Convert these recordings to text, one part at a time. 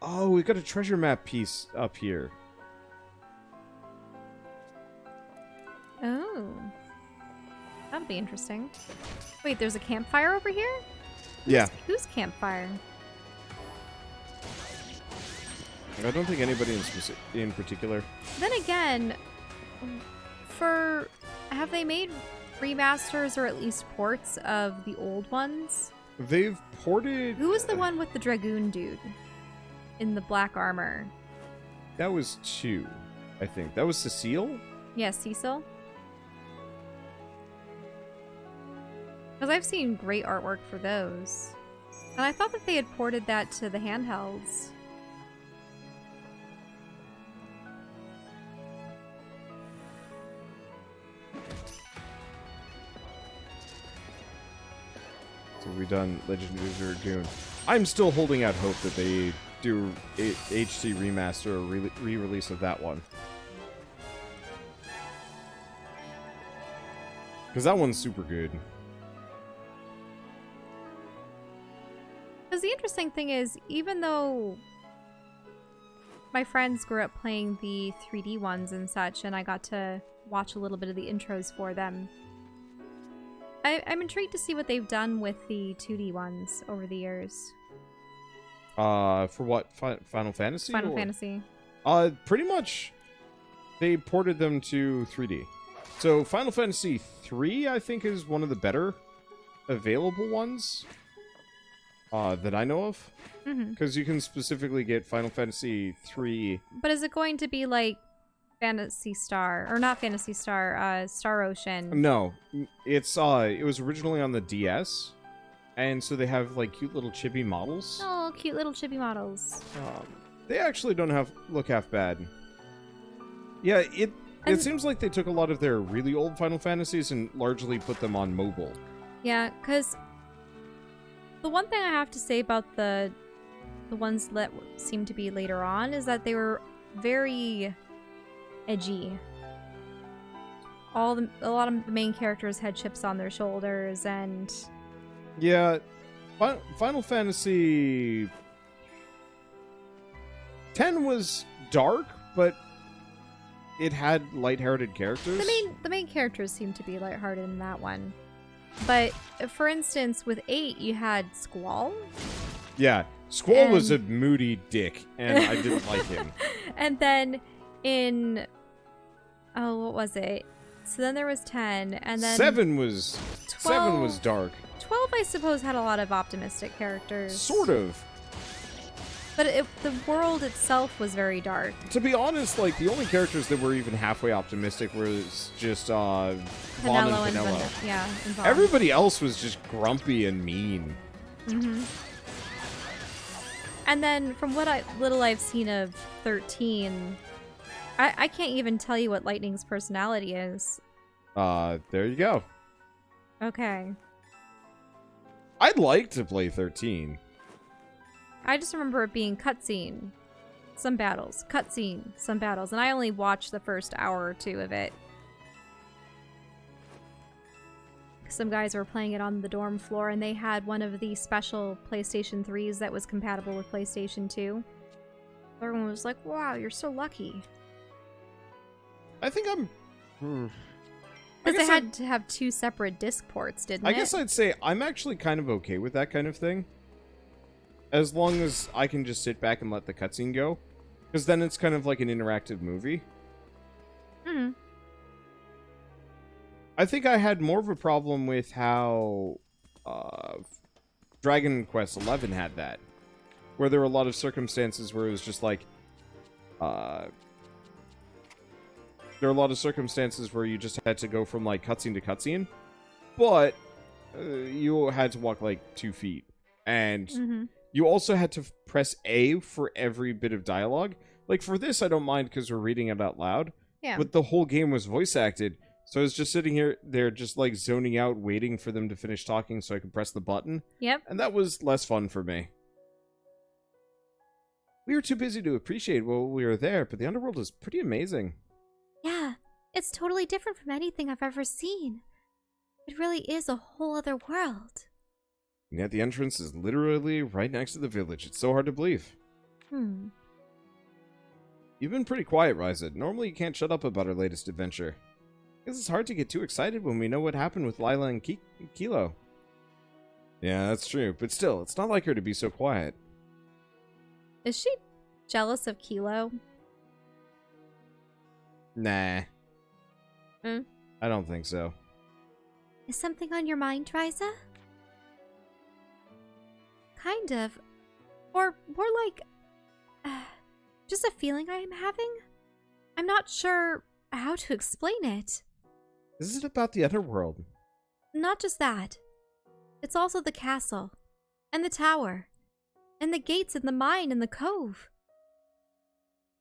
Oh, we got a treasure map piece up here. Oh. That'll be interesting. Wait, there's a campfire over here? Yeah. Whose campfire? I don't think anybody in particular. Then again, have they made remasters or at least ports of the old ones? They've ported... Who was the one with the Dragoon dude in the black armor? That was 2, I think. That was Cecile? Yeah, Cecil. Because I've seen great artwork for those. And I thought that they had ported that to the handhelds. So we done Legend of the Dragoon. I'm still holding out hope that they do a HD remaster or re-release of that one. Because that one's super good. Because the interesting thing is, even though my friends grew up playing the 3D ones and such, and I got to watch a little bit of the intros for them, I'm intrigued to see what they've done with the 2D ones over the years. For what? Final Fantasy? Final Fantasy. Pretty much, they ported them to 3D. So Final Fantasy 3, I think, is one of the better available ones that I know of. Because you can specifically get Final Fantasy 3. But is it going to be like Phantasy Star, or not Phantasy Star, Star Ocean? No, it's it was originally on the DS, and so they have like cute little chibi models. Oh, cute little chibi models. They actually don't look half bad. Yeah, it seems like they took a lot of their really old Final Fantasies and largely put them on mobile. Yeah, because the one thing I have to say about the ones that seem to be later on is that they were very edgy. A lot of the main characters had chips on their shoulders, and yeah, Final Fantasy 10 was dark, but it had lighthearted characters. The main characters seem to be lighthearted in that one. But for instance, with 8, you had Squall. Yeah, Squall was a moody dick, and I didn't like him. And then in what was it? So then there was 10, and then 7 was 7 was dark. 12, I suppose, had a lot of optimistic characters. Sort of. But the world itself was very dark. To be honest, like, the only characters that were even halfway optimistic was just Vaughn and Vanilla. Yeah, and Vaughn. Everybody else was just grumpy and mean. And then from what little I've seen of 13, I can't even tell you what Lightning's personality is. There you go. Okay. I'd like to play 13. I just remember it being cutscene, some battles, cutscene, some battles, and I only watched the first hour or 2 of it. Some guys were playing it on the dorm floor, and they had one of the special PlayStation 3s that was compatible with PlayStation 2. Everyone was like, wow, you're so lucky. I think I'm... Because they had to have 2 separate disc ports, didn't it? I guess I'd say I'm actually kind of okay with that kind of thing. As long as I can just sit back and let the cutscene go. Because then it's kind of like an interactive movie. I think I had more of a problem with how Dragon Quest XI had that. Where there were a lot of circumstances where it was just like... there are a lot of circumstances where you just had to go from like cutscene to cutscene. But you had to walk like 2 feet. And... You also had to press A for every bit of dialogue. Like, for this, I don't mind because we're reading it out loud. Yeah. But the whole game was voice acted. So I was just sitting there just, like, zoning out, waiting for them to finish talking so I could press the button. Yep. And that was less fun for me. We were too busy to appreciate while we were there, but the underworld is pretty amazing. Yeah, it's totally different from anything I've ever seen. It really is a whole other world. And yet the entrance is literally right next to the village. It's so hard to believe. You've been pretty quiet, Ryza. Normally you can't shut up about our latest adventure. Guess it's hard to get too excited when we know what happened with Lila and Kilo. Yeah, that's true. But still, it's not like her to be so quiet. Is she jealous of Kilo? Nah. I don't think so. Is something on your mind, Ryza? Kind of. Or more like... just a feeling I am having? I'm not sure how to explain it. Is it about the underworld? Not just that. It's also the castle. And the tower. And the gates and the mine and the cove.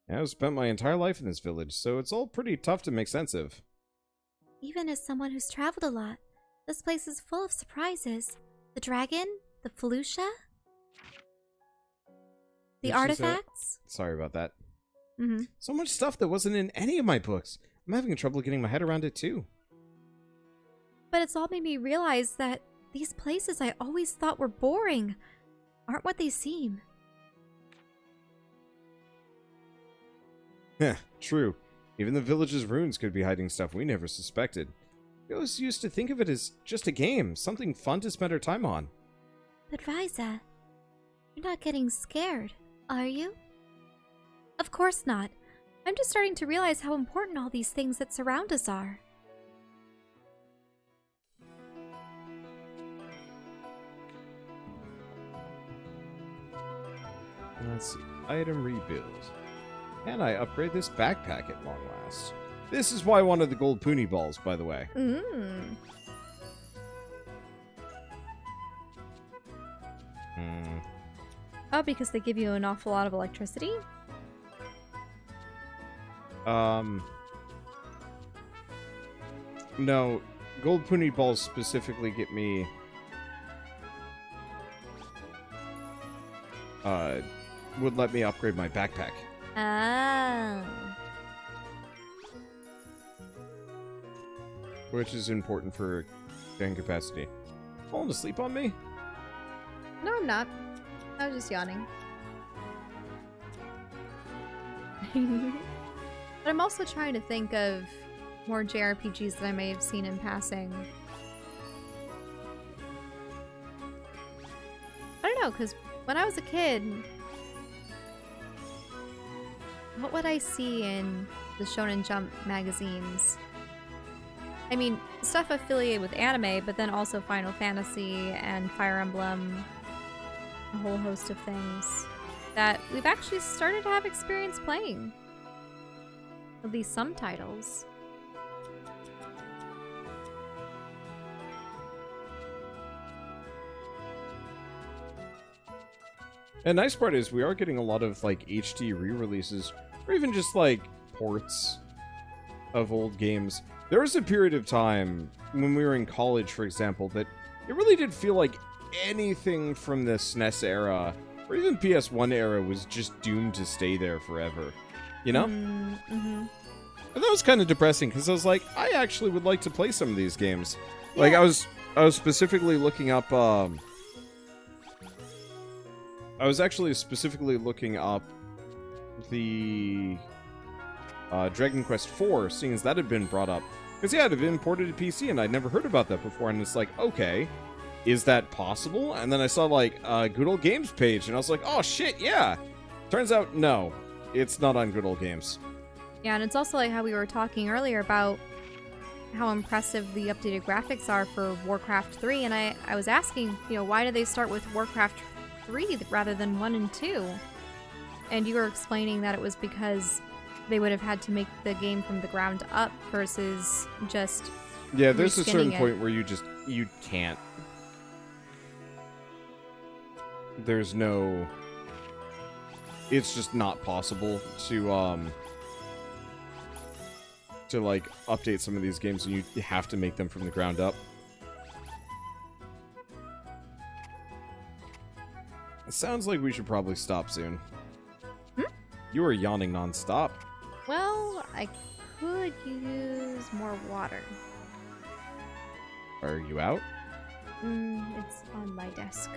Yeah, I've spent my entire life in this village, so it's all pretty tough to make sense of. Even as someone who's traveled a lot, this place is full of surprises. The dragon, the felucia, the artifacts. Sorry about that. Mm-hmm. So much stuff that wasn't in any of my books. I'm having trouble getting my head around it too. But it's all made me realize that these places I always thought were boring aren't what they seem. Heh, true. Even the village's ruins could be hiding stuff we never suspected. We always used to think of it as just a game, something fun to spend our time on. But Ryza, you're not getting scared, are you? Of course not. I'm just starting to realize how important all these things that surround us are. Let's see. Item rebuild. Can I upgrade this backpack at long last? This is why I wanted the gold poonie balls, by the way. Oh, because they give you an awful lot of electricity? No. Gold poonie balls specifically get me... would let me upgrade my backpack. Oh. Which is important for carrying capacity. Falling asleep on me? No, I'm not. I was just yawning. But I'm also trying to think of more JRPGs that I may have seen in passing. I don't know, because when I was a kid, what would I see in the Shonen Jump magazines? I mean, stuff affiliated with anime, but then also Final Fantasy and Fire Emblem, a whole host of things that we've actually started to have experience playing. At least some titles. And the nice part is we are getting a lot of like HD re-releases, or even just like ports of old games. There was a period of time when we were in college, for example, that it really did feel like anything from the SNES era or even PS1 era was just doomed to stay there forever. You know? Mm-hmm. And that was kind of depressing because I was like, I actually would like to play some of these games. Yeah. Like I was specifically looking up I was actually specifically looking up the Dragon Quest IV, seeing as that had been brought up. Because, yeah, it had been ported to PC, and I'd never heard about that before, and it's like, okay, is that possible? And then I saw, like, Good Old Games page, and I was like, oh, shit, yeah! Turns out, no, it's not on Good Old Games. Yeah, and it's also like how we were talking earlier about how impressive the updated graphics are for Warcraft 3, and I was asking, you know, why did they start with Warcraft 3 rather than 1 and 2? And you were explaining that it was because they would have had to make the game from the ground up versus just yeah, there's a certain reskinning point where you can't. There's no... It's just not possible to like update some of these games, and you have to make them from the ground up. It sounds like we should probably stop soon. You are yawning non-stop. Well, I could use more water. Are you out? It's on my desk.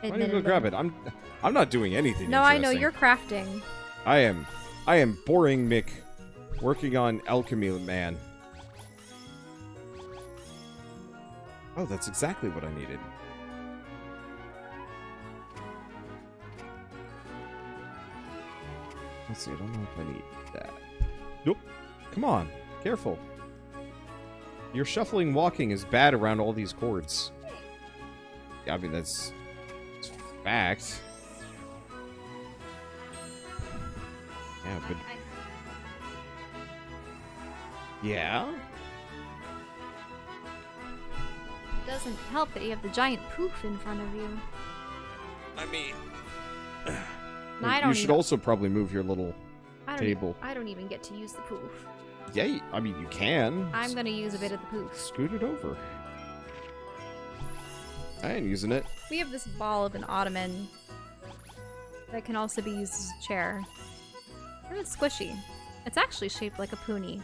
Why don't you go grab it? I'm not doing anything. No, I know you're crafting. I am boring Mick, working on alchemy, man. Oh, that's exactly what I needed. Let's see, I don't know if I need that. Nope. Come on. Careful. Your shuffling walking is bad around all these cords. Yeah, I mean, that's fact. Yeah, but... Yeah? It doesn't help that you have the giant poof in front of you. I mean... You should also probably move your little table. I don't even get to use the poof. Yeah, I mean, you can. I'm gonna use a bit of the poof. Scoot it over. I ain't using it. We have this ball of an ottoman that can also be used as a chair. And it's squishy. It's actually shaped like a poonie.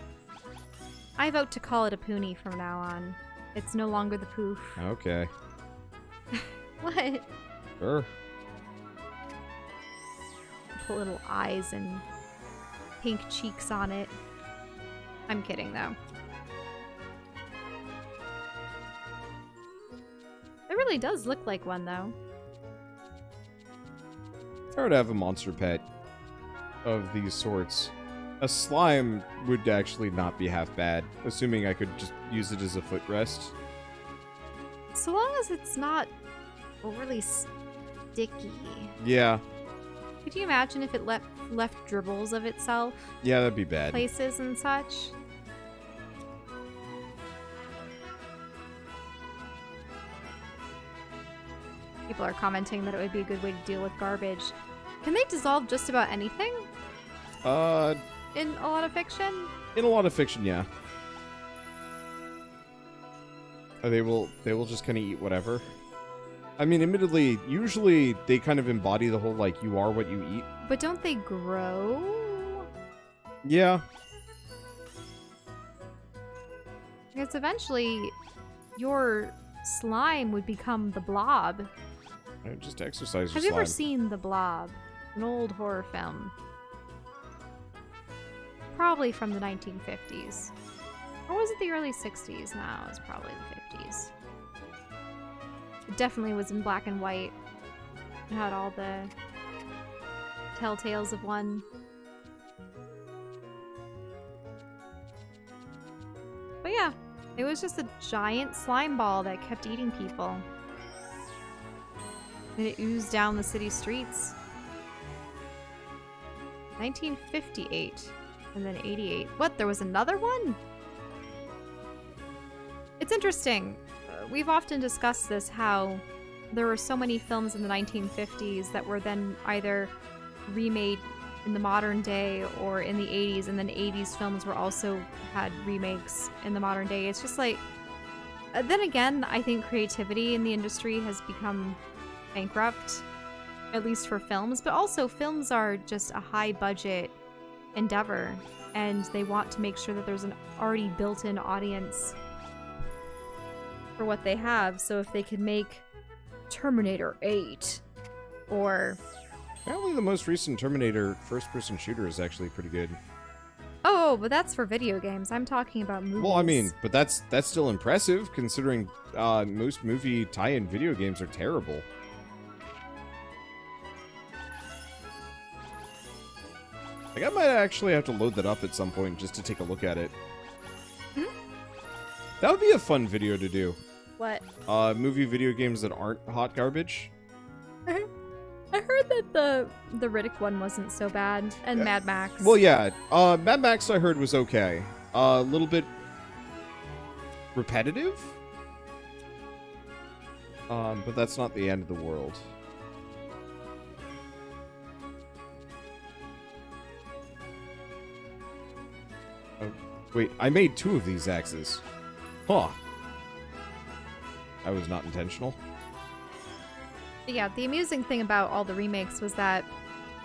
I vote to call it a poonie from now on. It's no longer the poof. Okay. What? Sure. Put little eyes and pink cheeks on it. I'm kidding, though. It really does look like one, though. If I were to have a monster pet of these sorts, a slime would actually not be half bad, assuming I could just use it as a footrest. So long as it's not overly sticky. Yeah. Could you imagine if it left dribbles of itself? Yeah, that'd be bad. Places and such? People are commenting that it would be a good way to deal with garbage. Can they dissolve just about anything? In a lot of fiction? In a lot of fiction, yeah. They will just kind of eat whatever. I mean, admittedly, usually they kind of embody the whole, like, you are what you eat. But don't they grow? Yeah. Because eventually, your slime would become the Blob. Just exercise your Have you slime. ever seen The Blob? An old horror film. Probably from the 1950s. Or was it the early 60s? No, it was probably the 50s. It definitely was in black and white. It had all the telltales of one. But yeah, it was just a giant slime ball that kept eating people. And it oozed down the city streets. 1958. And then 88. What, there was another one? It's interesting. We've often discussed this, how there were so many films in the 1950s that were then either remade in the modern day or in the 80s, and then 80s films were also had remakes in the modern day. It's just like, then again, I think creativity in the industry has become bankrupt, at least for films, but also films are just a high budget endeavor, and they want to make sure that there's an already built-in audience for what they have. So if they could make Terminator 8 or... Apparently the most recent Terminator first-person shooter is actually pretty good. Oh, but that's for video games. I'm talking about movies. Well, I mean, but that's still impressive, considering most movie tie-in video games are terrible. Like, I might actually have to load that up at some point just to take a look at it. That would be a fun video to do. What? Movie video games that aren't hot garbage. I heard that the Riddick one wasn't so bad, and Mad Max. Well, yeah. Mad Max I heard was okay. A little bit repetitive. But that's not the end of the world. Oh, wait, I made 2 of these axes. Huh. That was not intentional. Yeah, the amusing thing about all the remakes was that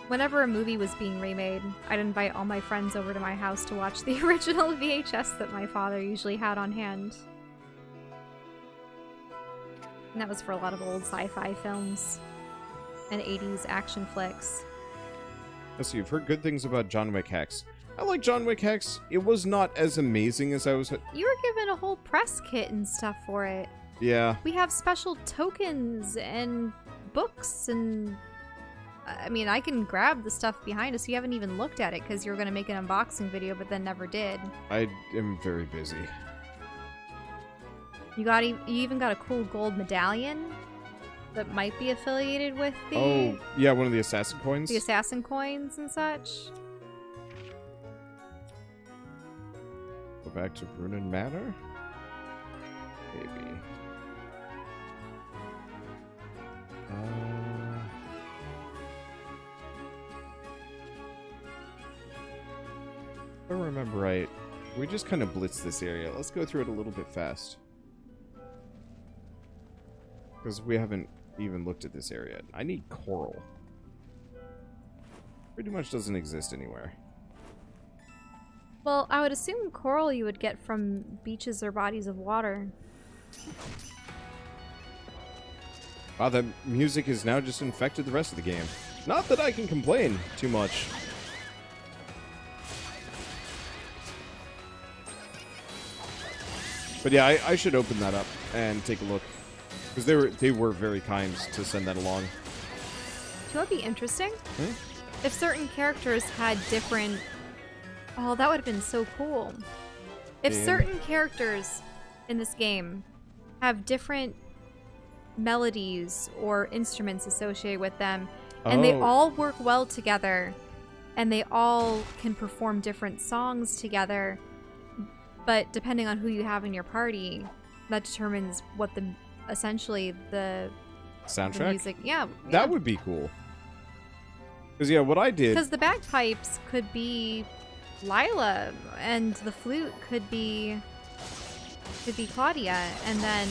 whenever a movie was being remade, I'd invite all my friends over to my house to watch the original VHS that my father usually had on hand. And that was for a lot of old sci-fi films. and 80s action flicks. Let's see, you've heard good things about John Wick Hex. I like John Wick Hex. It was not as amazing as I was... You were given a whole press kit and stuff for it. Yeah. We have special tokens and books and... I mean, I can grab the stuff behind us. You haven't even looked at it because you were going to make an unboxing video, but then never did. I am very busy. You even got a cool gold medallion that might be affiliated with the... Oh, yeah, one of the assassin coins? The assassin coins and such. Go back to Brunnen Manor? Maybe. If I remember right, we just kind of blitzed this area. Let's go through it a little bit fast. Because we haven't even looked at this area. I need coral. Pretty much doesn't exist anywhere. Well, I would assume coral you would get from beaches or bodies of water. Wow, the music has now just infected the rest of the game. Not that I can complain too much. But yeah, I should open that up and take a look. Because they were very kind to send that along. Do you know what would be interesting? If certain characters had different... Oh, that would have been so cool. If certain characters in this game have different melodies or instruments associated with them, and they all work well together, and they all can perform different songs together, but depending on who you have in your party, that determines what essentially the soundtrack? The music, yeah. That would be cool. Because, yeah, what I did... Because the bagpipes could be Lila, and the flute could be Claudia, and then...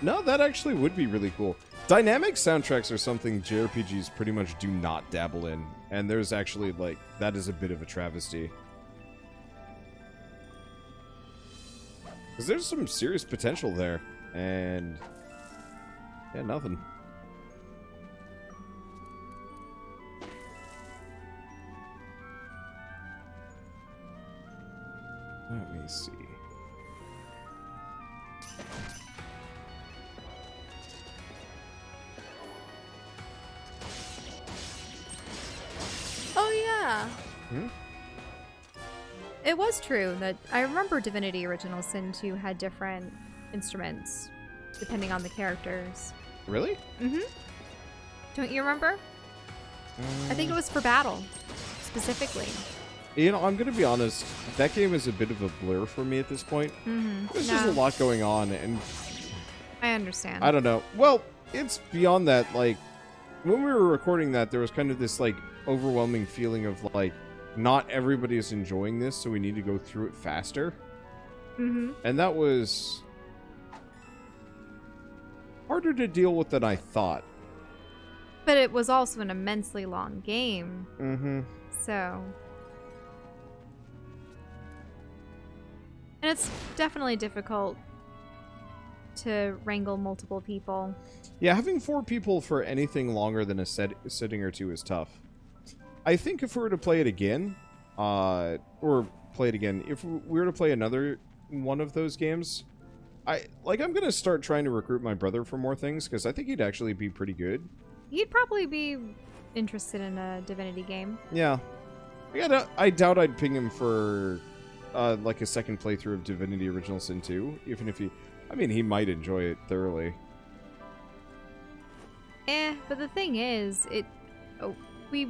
No, that actually would be really cool. Dynamic soundtracks are something JRPGs pretty much do not dabble in, and there's actually, like, that is a bit of a travesty. Because there's some serious potential there, and... yeah, nothing. Let me see. Oh, yeah. Hmm? It was true that I remember Divinity Original Sin 2 had different instruments depending on the characters. Really? Mm-hmm. Don't you remember? I think it was for battle, specifically. You know, I'm going to be honest, that game is a bit of a blur for me at this point. Mm-hmm. There's just a lot going on, and... I understand. I don't know. Well, it's beyond that. Like, when we were recording that, there was kind of this, like, overwhelming feeling of, like, not everybody is enjoying this, so we need to go through it faster. Mm-hmm. And that was harder to deal with than I thought. But it was also an immensely long game. Mm-hmm. So... And it's definitely difficult to wrangle multiple people. Yeah, having 4 people for anything longer than a sitting or two is tough. I think if we were to play it again, if we were to play another one of those games, I'm going to start trying to recruit my brother for more things, because I think he'd actually be pretty good. He'd probably be interested in a Divinity game. Yeah. I doubt I'd ping him for... like a second playthrough of Divinity Original Sin 2, even if he... I mean, he might enjoy it thoroughly. But the thing is, we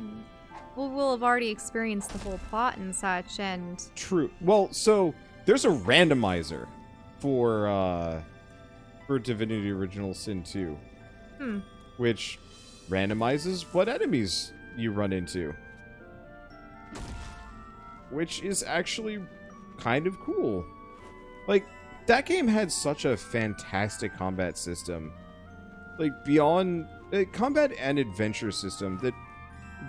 will have already experienced the whole plot and such, and... True. Well, so, there's a randomizer for Divinity Original Sin 2. Which randomizes what enemies you run into. Which is actually... kind of cool. Like, that game had such a fantastic combat system. Like, beyond... combat and adventure system that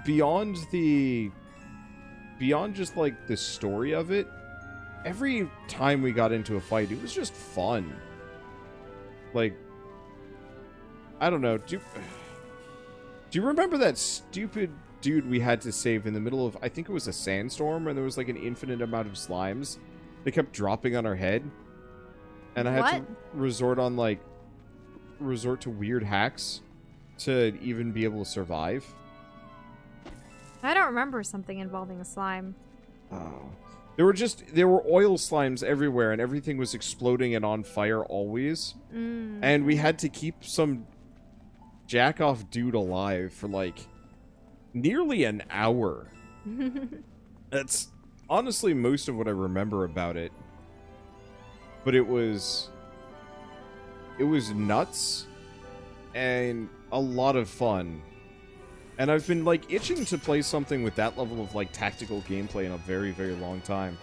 beyond just, like, the story of it, every time we got into a fight, it was just fun. Like, I don't know. Do Do you remember that stupid dude we had to save in the middle of, I think it was a sandstorm, and there was like an infinite amount of slimes? They kept dropping on our head. And I had to resort to weird hacks to even be able to survive. I don't remember something involving a slime. Oh. There were oil slimes everywhere, and everything was exploding and on fire always. And we had to keep some jack-off dude alive for, like, nearly an hour. That's honestly most of what I remember about it. But it was nuts and a lot of fun. And I've been, like, itching to play something with that level of, like, tactical gameplay in a very, very long time.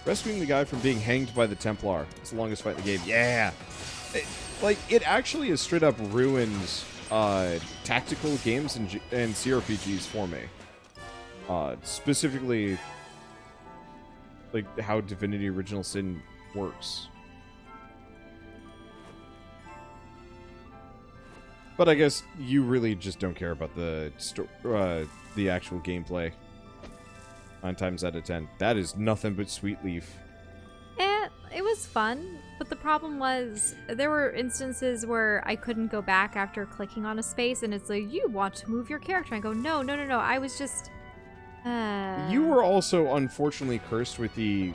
Rescuing the guy from being hanged by the Templar. It's the longest fight in the game. Yeah! It actually has straight up ruined tactical games and CRPGs for me. Specifically, like, how Divinity Original Sin works. But I guess you really just don't care about the actual gameplay. 9 times out of 10. That is nothing but Sweet Leaf. It was fun, but the problem was there were instances where I couldn't go back after clicking on a space, and it's like, you want to move your character. I go, no. I was just... You were also unfortunately cursed with the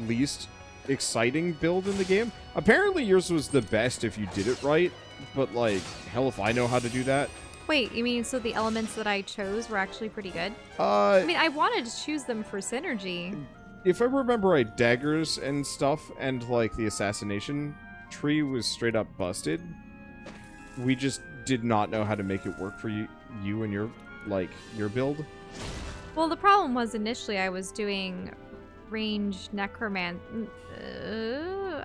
least exciting build in the game. Apparently yours was the best if you did it right. But, like, hell if I know how to do that. Wait, you mean so the elements that I chose were actually pretty good? I mean, I wanted to choose them for synergy. If I remember right, daggers and stuff and, like, the assassination tree was straight up busted. We just did not know how to make it work for you and your build. Well, the problem was initially I was doing range necroman...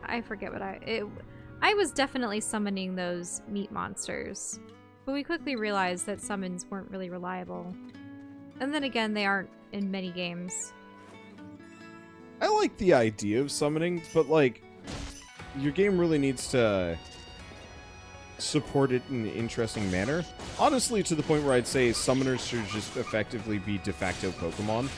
I forget what I was definitely summoning those meat monsters, but we quickly realized that summons weren't really reliable. And then again, they aren't in many games. I like the idea of summoning, but, like, your game really needs to support it in an interesting manner. Honestly, to the point where I'd say summoners should just effectively be de facto Pokemon.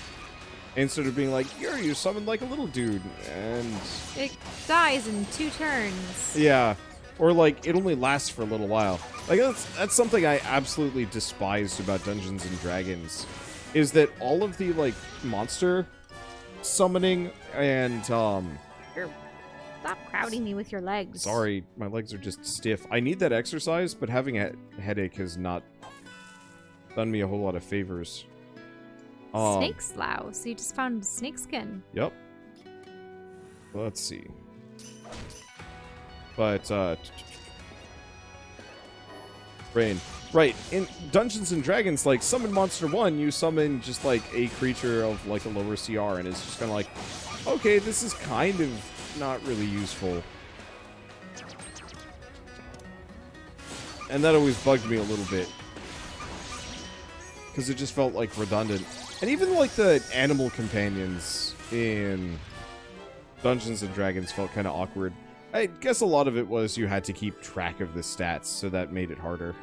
Instead of being like, here, you summoned like a little dude, and... it dies in 2 turns. Yeah. Or, like, it only lasts for a little while. Like, that's something I absolutely despised about Dungeons & Dragons. Is that all of the, like, monster summoning and, Stop crowding me with your legs. Sorry, my legs are just stiff. I need that exercise, but having a headache has not done me a whole lot of favors. Snake slough. So you just found snake skin. Yep. Let's see. But, Brain. Right, in Dungeons & Dragons, like, Summon Monster 1, you summon just, like, a creature of, like, a lower CR, and it's just kind of like, okay, this is kind of not really useful. And that always bugged me a little bit. Because it just felt, like, redundant. And even, like, the animal companions in Dungeons & Dragons felt kind of awkward. I guess a lot of it was you had to keep track of the stats, so that made it harder.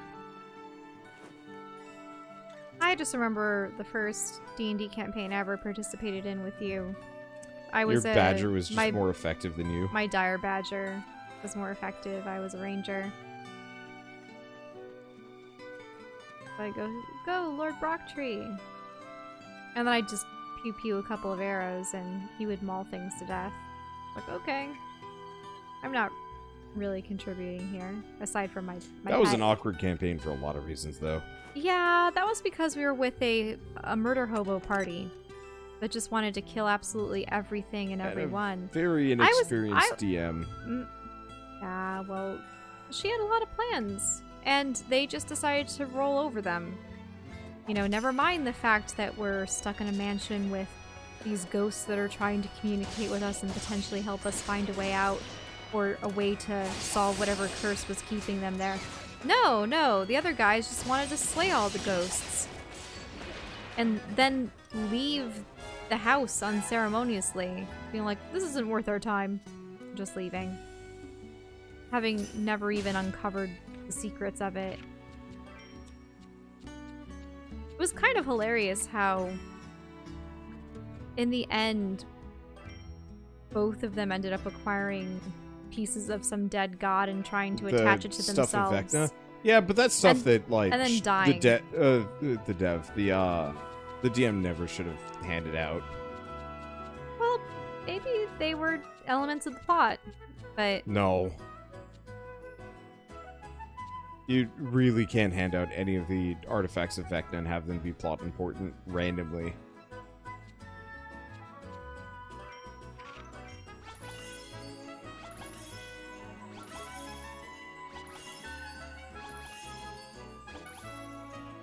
I just remember the first D&D campaign I ever participated in with you. Your badger was just more effective than you. My dire badger was more effective. I was a ranger. So I go, Lord Brocktree. And then I'd just pew-pew a couple of arrows, and he would maul things to death. Like, okay. I'm not really contributing here, aside from my That was an awkward campaign for a lot of reasons, though. Yeah, that was because we were with a murder hobo party that just wanted to kill absolutely everything and everyone. Very inexperienced DM. Yeah, well, she had a lot of plans, and they just decided to roll over them. You know, never mind the fact that we're stuck in a mansion with these ghosts that are trying to communicate with us and potentially help us find a way out, or a way to solve whatever curse was keeping them there. No, the other guys just wanted to slay all the ghosts. And then leave the house unceremoniously, being like, this isn't worth our time. Just leaving. Having never even uncovered the secrets of it. It was kind of hilarious how, in the end, both of them ended up acquiring pieces of some dead god and trying to attach it to stuff of themselves. Vecna. Yeah, but that's stuff that, like, and then dying. the DM never should have handed out. Well, maybe they were elements of the plot, but No. You really can't hand out any of the artifacts of Vecna and have them be plot important randomly.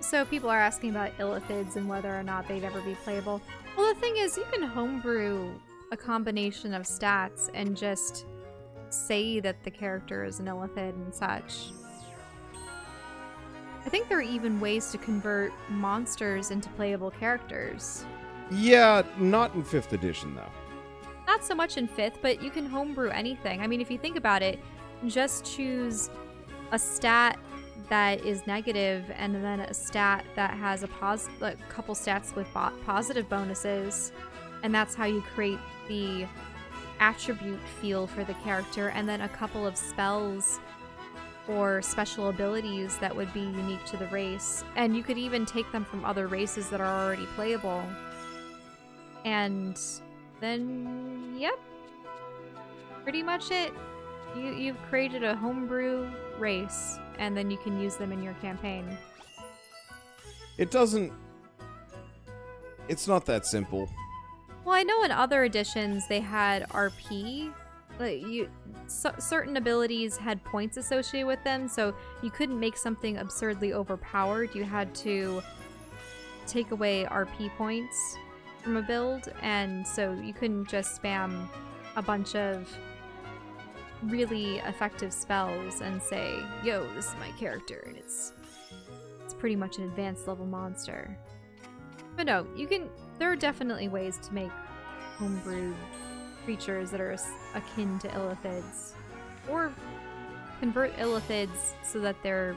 So people are asking about illithids and whether or not they'd ever be playable. Well, the thing is, you can homebrew a combination of stats and just say that the character is an illithid and such. I think there are even ways to convert monsters into playable characters. Yeah, not in 5th edition, though. Not so much in 5th, but you can homebrew anything. I mean, if you think about it, just choose a stat that is negative and then a stat that has a couple stats with positive bonuses, and that's how you create the attribute feel for the character, and then a couple of spells or special abilities that would be unique to the race. And you could even take them from other races that are already playable. And then, yep, pretty much it. You've created a homebrew race, and then you can use them in your campaign. It's not that simple. Well, I know in other editions they had RP. Certain abilities had points associated with them, so you couldn't make something absurdly overpowered. You had to take away RP points from a build, and so you couldn't just spam a bunch of really effective spells and say, yo, this is my character, and it's pretty much an advanced level monster. But no, there are definitely ways to make homebrewed creatures that are akin to illithids, or convert illithids so that they're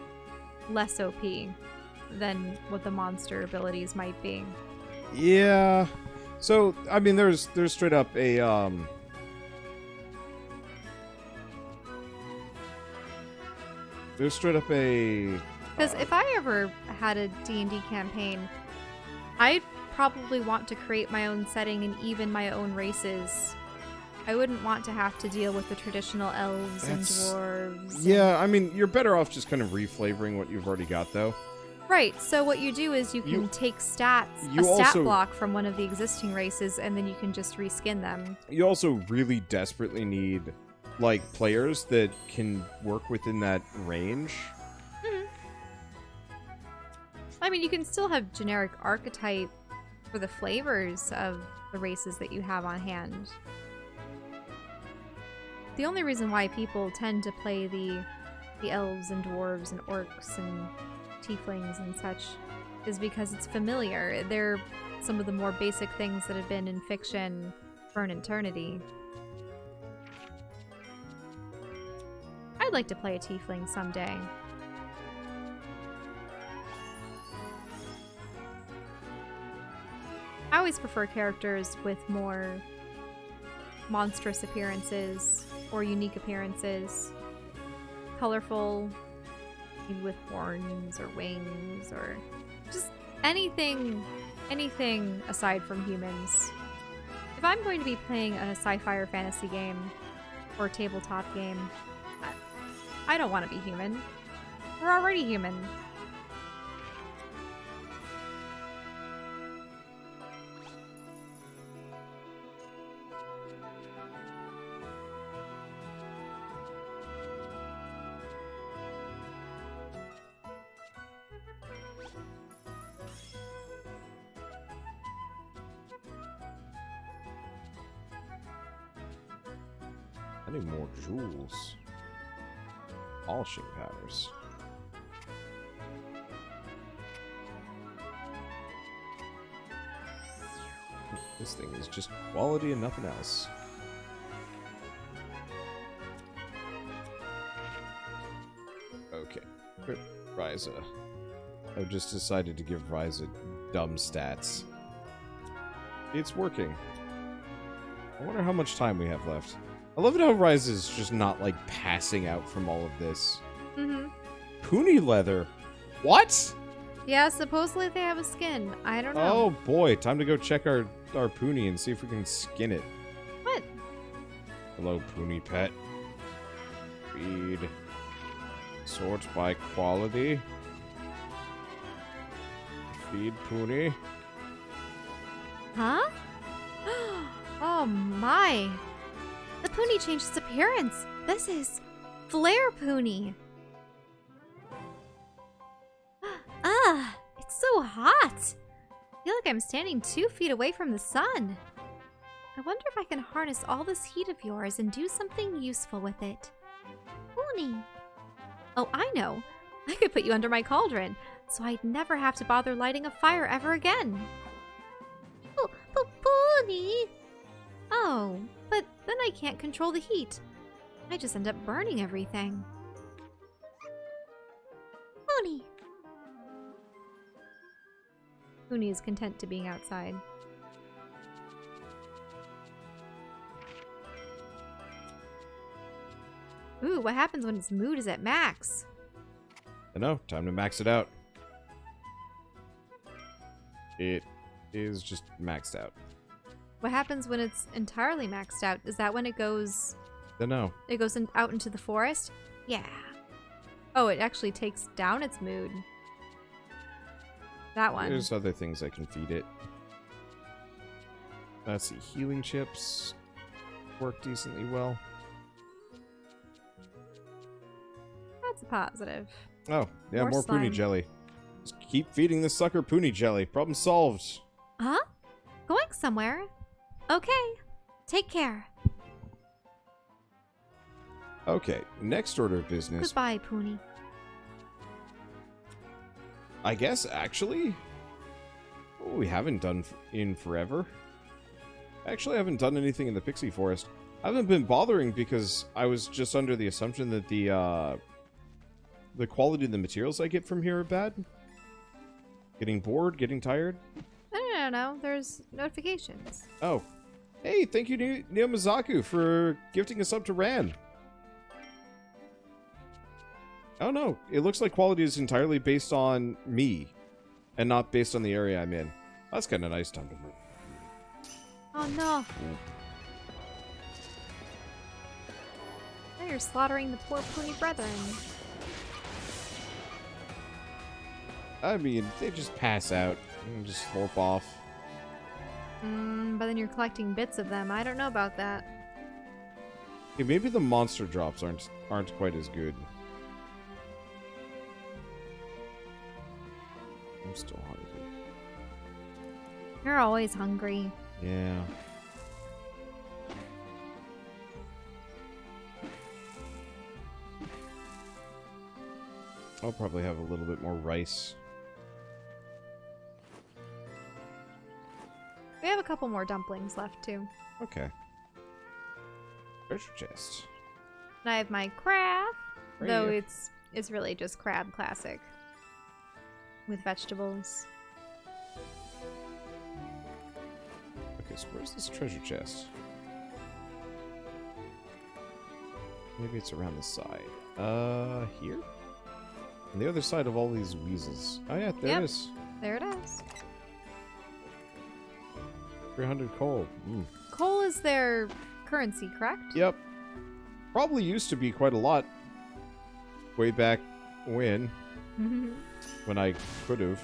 less OP than what the monster abilities might be. Yeah. So, I mean, there's straight up a Because if I ever had a D&D campaign, I'd probably want to create my own setting and even my own races. I wouldn't want to have to deal with the traditional elves and dwarves. Yeah, I mean, you're better off just kind of reflavoring what you've already got, though. Right, so what you do is you can take stat block from one of the existing races, and then you can just reskin them. You also really desperately need, like, players that can work within that range. I mean, you can still have generic archetype for the flavors of the races that you have on hand. The only reason why people tend to play the elves and dwarves and orcs and tieflings and such is because it's familiar. They're some of the more basic things that have been in fiction for an eternity. I'd like to play a tiefling someday. I always prefer characters with more monstrous appearances or unique appearances. Colorful, maybe with horns or wings or just anything aside from humans. If I'm going to be playing a sci-fi or fantasy game or tabletop game, I don't want to be human. We're already human. I need more jewels. Polishing powders. This thing is just quality and nothing else. Okay. Ryza. I've just decided to give Ryza dumb stats. It's working. I wonder how much time we have left. I love it how Ryza is just not, like, passing out from all of this. Mm-hmm. Puni leather? What? Yeah, supposedly they have a skin. I don't know. Oh boy, time to go check our Puni and see if we can skin it. What? Hello, Puni pet. Feed. Sort by quality. Feed Puni. Huh? Oh my. The Puni changed its appearance. This is Flare Puni. It's so hot. I feel like I'm standing 2 feet away from the sun. I wonder if I can harness all this heat of yours and do something useful with it. Puni. Oh, I know. I could put you under my cauldron, so I'd never have to bother lighting a fire ever again. Puni. Oh, but then I can't control the heat. I just end up burning everything. Puni. Puni is content to being outside. Ooh, what happens when its mood is at max? I know, time to max it out. It is just maxed out. What happens when it's entirely maxed out? Is that when it goes... I know. It goes out into the forest? Yeah. Oh, it actually takes down its mood. That one. There's other things I can feed it. Let's see, healing chips work decently well. That's a positive. Oh, yeah, more Puni slime. jelly. Just keep feeding this sucker Puni jelly. Problem solved. Huh? Going somewhere? Okay. Take care. Okay, next order of business. Goodbye, Puni. I guess, actually, we haven't done in forever. Actually, I haven't done anything in the Pixie Forest. I haven't been bothering because I was just under the assumption that the quality of the materials I get from here are bad. Getting bored, getting tired. No. There's notifications. Oh. Hey, thank you, Neomizaku, for gifting us up to Ran. Oh no, it looks like quality is entirely based on me, and not based on the area I'm in. That's kind of nice, time to move. Oh no. Now you're slaughtering the poor Puni brethren. I mean, they just pass out and just slurp off. But then you're collecting bits of them. I don't know about that. Okay, maybe the monster drops aren't quite as good. I'm still hungry. You're always hungry. Yeah. I'll probably have a little bit more rice. We have a couple more dumplings left, too. Okay. Treasure chest. And I have my crab, Right though here. it's really just crab classic. With vegetables. Okay, so where's this treasure chest? Maybe it's around the side. Here? On the other side of all these weasels. Oh yeah, there Yep. it is. There it is. 300 coal. Coal is their currency, correct? Yep. Probably used to be quite a lot. Way back when I could have.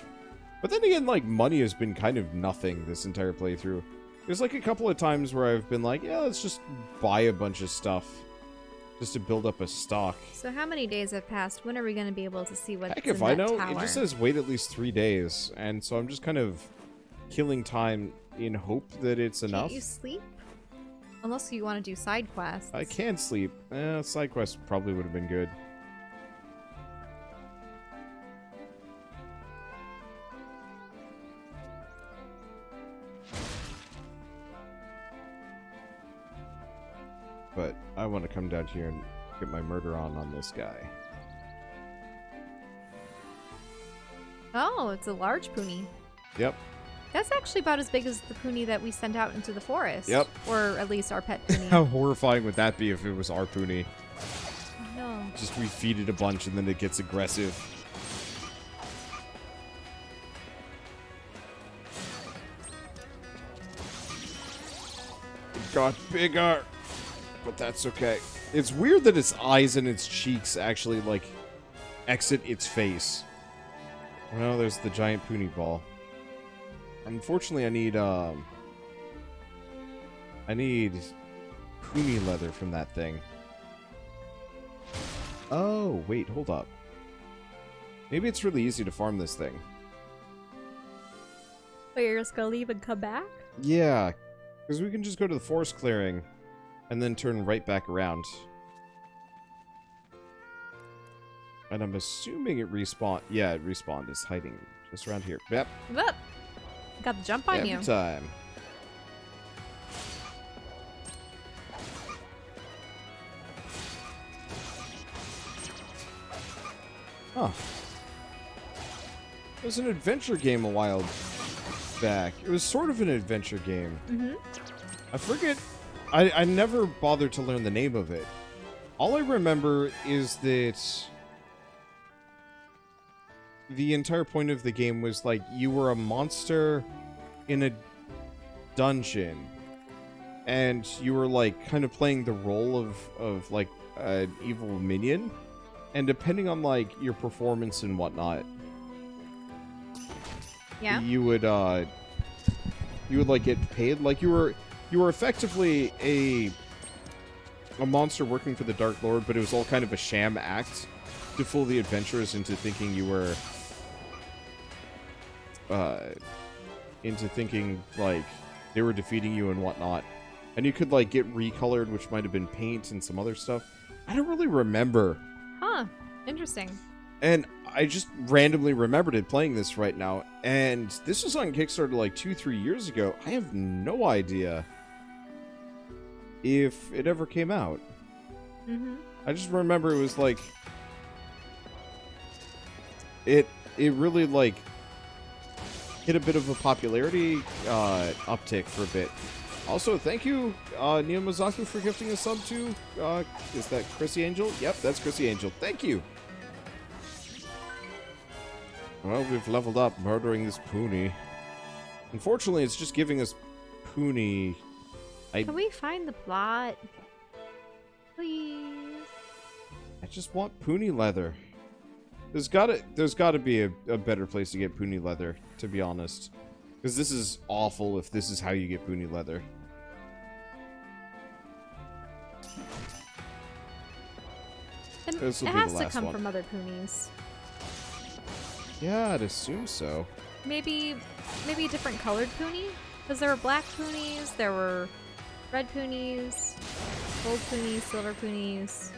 But then again, like, money has been kind of nothing this entire playthrough. There's like a couple of times where I've been like, yeah, let's just buy a bunch of stuff. Just to build up a stock. So how many days have passed? When are we going to be able to see what's Heck, in if that I know, tower? it just says wait at least 3 days. And so I'm just kind of killing time in hope that it's enough. Can't you sleep? Unless you want to do side quests. I can sleep. Side quest probably would have been good. But I want to come down here and get my murder on this guy. Oh, it's a large pony. Yep. That's actually about as big as the pony that we sent out into the forest. Yep. Or at least our pet pony. How horrifying would that be if it was our pony? No. Just we feed it a bunch and then it gets aggressive. It got bigger. But that's okay. It's weird that its eyes and its cheeks actually, like, exit its face. Well, there's the giant pony ball. Unfortunately, I need pony leather from that thing. Oh, wait, hold up. Maybe it's really easy to farm this thing. Wait, you're just gonna leave and come back? Yeah, because we can just go to the forest clearing and then turn right back around. And I'm assuming it respawned. Yeah, it respawned. It's hiding just around here. Yep. Whoop! Got the jump on you. Every time. Huh. It was an adventure game a while back. It was sort of an adventure game. Mm-hmm. I forget. I never bothered to learn the name of it. All I remember is that the entire point of the game was like you were a monster in a dungeon and you were like kind of playing the role of like an evil minion, and depending on like your performance and whatnot, Yeah. you would like get paid. Like you were effectively a monster working for the Dark Lord, but it was all kind of a sham act to fool the adventurers into thinking you were like they were defeating you and whatnot. And you could like get recolored, which might have been paint and some other stuff. I don't really remember. Huh. Interesting. And I just randomly remembered it playing this right now. And this was on Kickstarter like 2-3 years ago. I have no idea if it ever came out. Mm-hmm. I just remember it was like it really like hit a bit of a popularity uptick for a bit. Also, thank you, Neo Mazaku, for gifting a sub to, is that Chrissy Angel? Yep, that's Chrissy Angel. Thank you. Well, we've leveled up murdering this pony. Unfortunately, it's just giving us pony. Can we find the plot? Please. I just want pony leather. There's gotta be a better place to get pony leather, to be honest. Because this is awful if this is how you get pony leather. It This will be has the to last come one. from other ponies. Yeah, I'd assume so. Maybe a different colored pony? Because there were black ponies, there were red ponies, gold ponies, silver ponies.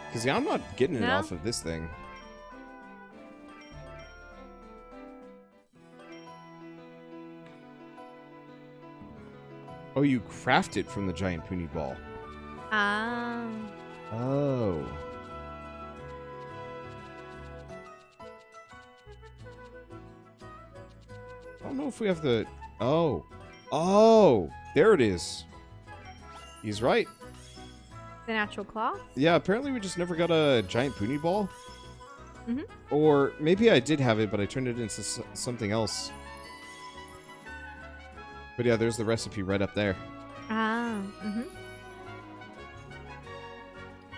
Because yeah, I'm not getting it No? off of this thing. Oh, you craft it from the giant pony ball. Ah. Oh. I don't know if we have the... Oh. Oh! There it is. He's right. The natural cloth? Yeah, apparently we just never got a giant pony ball. Mm-hmm. Or maybe I did have it, but I turned it into something else. But yeah, there's the recipe right up there. Ah. Mm-hmm.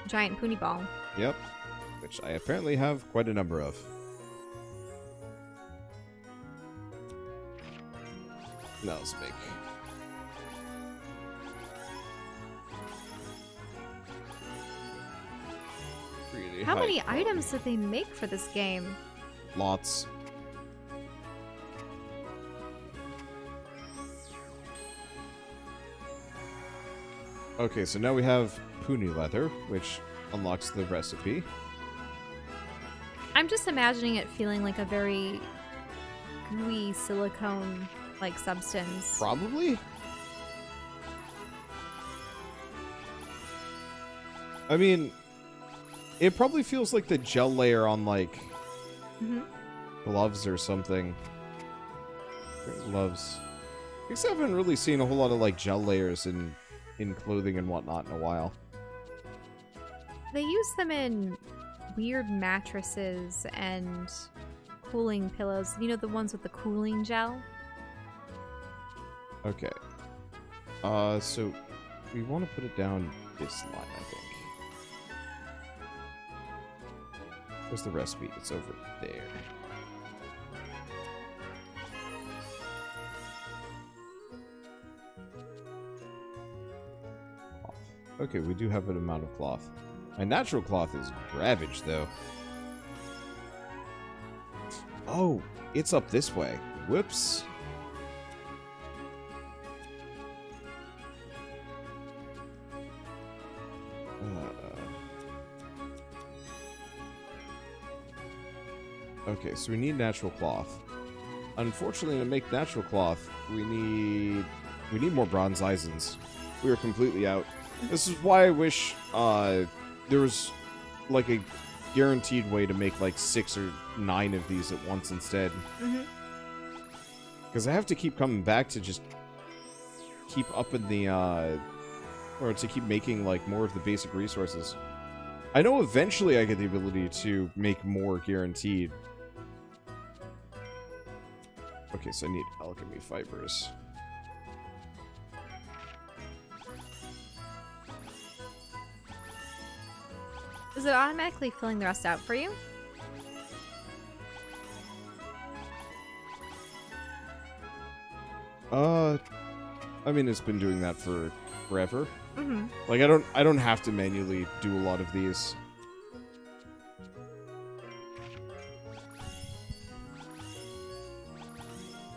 Giant pony ball. Yep. Which I apparently have quite a number of. Now let's make... really How high many quality. items did they make for this game? Lots. Okay, so now we have pony leather, which unlocks the recipe. I'm just imagining it feeling like a very gooey silicone-like substance. Probably? I mean, It probably feels like the gel layer on, like, Mm-hmm. gloves or something. Gloves. Because I haven't really seen a whole lot of, like, gel layers in clothing and whatnot in a while. They use them in weird mattresses and cooling pillows. You know, the ones with the cooling gel? Okay. So we want to put it down this line, I think. Where's the recipe? It's over there. Cloth. Okay, we do have an amount of cloth. My natural cloth is ravaged, though. Oh, it's up this way. Whoops. Okay, so we need natural cloth. Unfortunately, to make natural cloth, we need more bronze Eisens. We are completely out. This is why I wish there was like a guaranteed way to make like 6 or 9 of these at once instead. Because I have to keep coming back to just keep up in the or to keep making like more of the basic resources. I know eventually I get the ability to make more guaranteed. Okay, so I need Alchemy Fibers. Is it automatically filling the rest out for you? I mean, it's been doing that for forever. Mm-hmm. Like, I don't have to manually do a lot of these.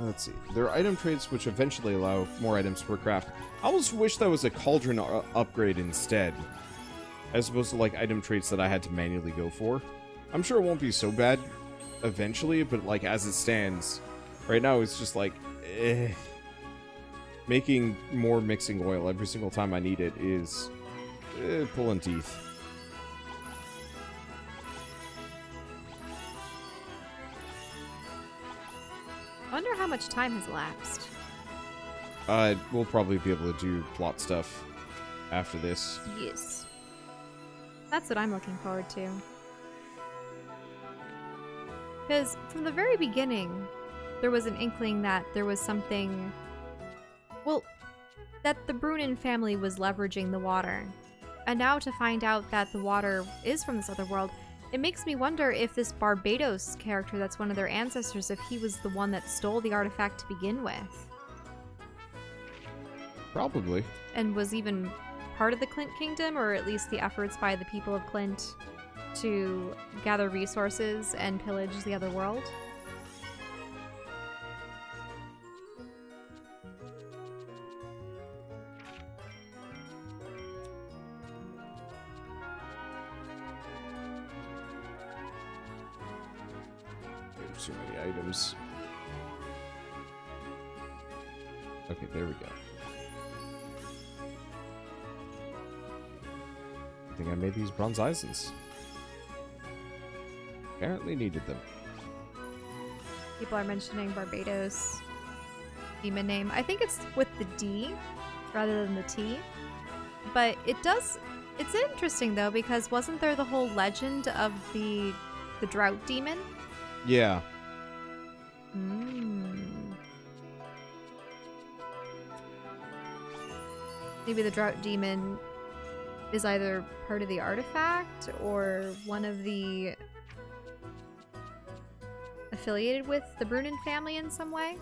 Let's see. There are item trades which eventually allow more items per craft. I almost wish that was a cauldron upgrade instead, as opposed to like item traits that I had to manually go for. I'm sure it won't be so bad eventually, but like as it stands, right now it's just like, making more mixing oil every single time I need it is pulling teeth. I wonder how much time has elapsed. We'll probably be able to do plot stuff after this. Yes. That's what I'm looking forward to. Because from the very beginning, there was an inkling that there was something... Well, that the Brunnen family was leveraging the water. And now to find out that the water is from this other world, it makes me wonder if this Barbados character that's one of their ancestors, if he was the one that stole the artifact to begin with. Probably. And was even part of the Clint Kingdom, or at least the efforts by the people of Clint to gather resources and pillage the other world. There's too many items. Okay, there we go. I think I made these bronze Eisens. Apparently needed them. People are mentioning Barbados demon name. I think it's with the D rather than the T. But it's interesting though, because wasn't there the whole legend of the drought demon? Yeah. Maybe the drought demon is either part of the artifact or one of the affiliated with the Brunnen family in some way.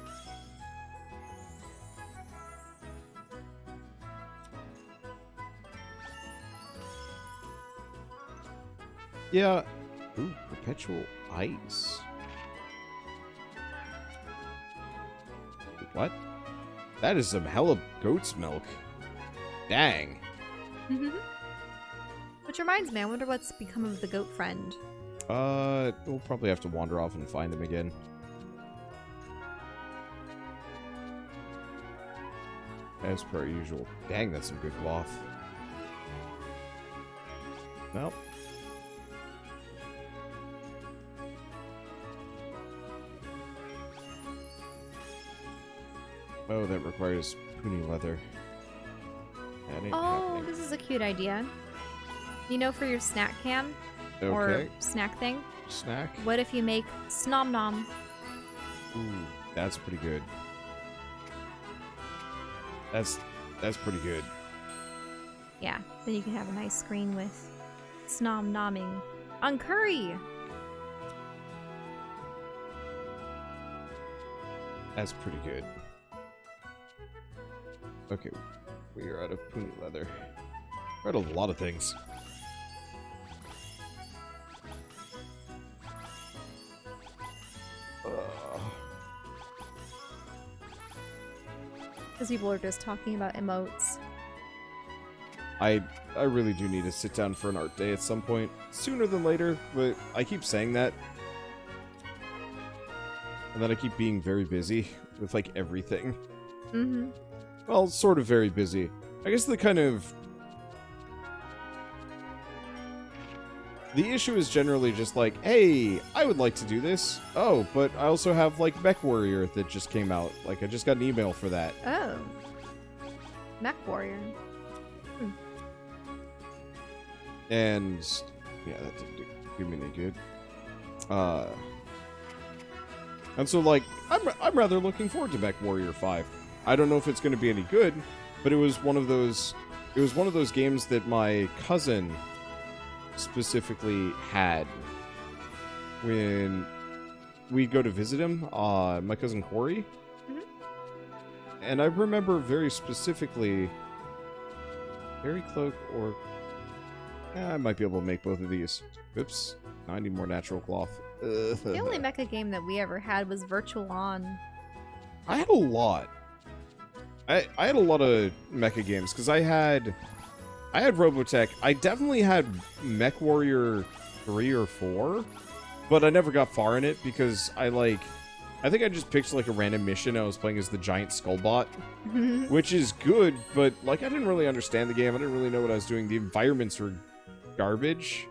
Yeah. Ooh, Perpetual Lights. What? That is some hella goat's milk. Dang. Which reminds me, I wonder what's become of the goat friend. We'll probably have to wander off and find him again. As per usual. Dang, that's some good cloth. Well, Oh, that requires puny leather. That ain't Oh, happening. this is a cute idea. You know, for your snack can or Okay. snack thing, Snack. what if you make snom nom? Ooh, that's pretty good. That's pretty good. Yeah, then you can have a nice screen with snom nomming on curry. That's pretty good. Okay, we are out of puny leather. We're out of a lot of things. Because people are just talking about emotes. I really do need to sit down for an art day at some point. Sooner than later, but I keep saying that. And then I keep being very busy with, like, everything. Mm-hmm. Well, sort of very busy. I guess the kind of... The issue is generally just like, hey, I would like to do this. Oh, but I also have, like, Mech Warrior that just came out. Like, I just got an email for that. Oh. Mech Warrior. And yeah, that didn't do me any good. And so, like, I'm rather looking forward to Mech Warrior 5. I don't know if it's going to be any good, but it was one of those games that my cousin specifically had when we'd go to visit him, my cousin Corey. Mm-hmm. And I remember very specifically Fairy Cloak or... I might be able to make both of these. Oops. I need more natural cloth. The only mecha game that we ever had was Virtual On. I had a lot. I had a lot of mecha games, because I had Robotech. I definitely had Mech Warrior 3 or 4, but I never got far in it, because I think I just picked, like, a random mission. I was playing as the giant Skullbot, which is good, but, like, I didn't really understand the game. I didn't really know what I was doing. The environments were garbage,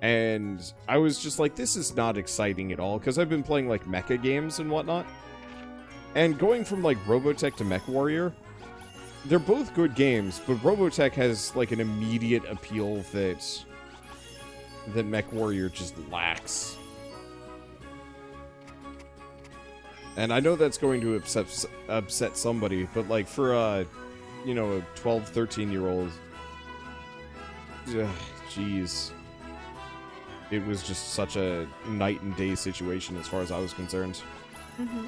and I was just like, this is not exciting at all, because I've been playing, like, mecha games and whatnot, and going from, like, Robotech to Mech Warrior, they're both good games, but Robotech has, like, an immediate appeal that Mech Warrior just lacks. And I know that's going to upset somebody, but, like, for a 12, 13-year-old, jeez. It was just such a night and day situation as far as I was concerned. Mm-hmm.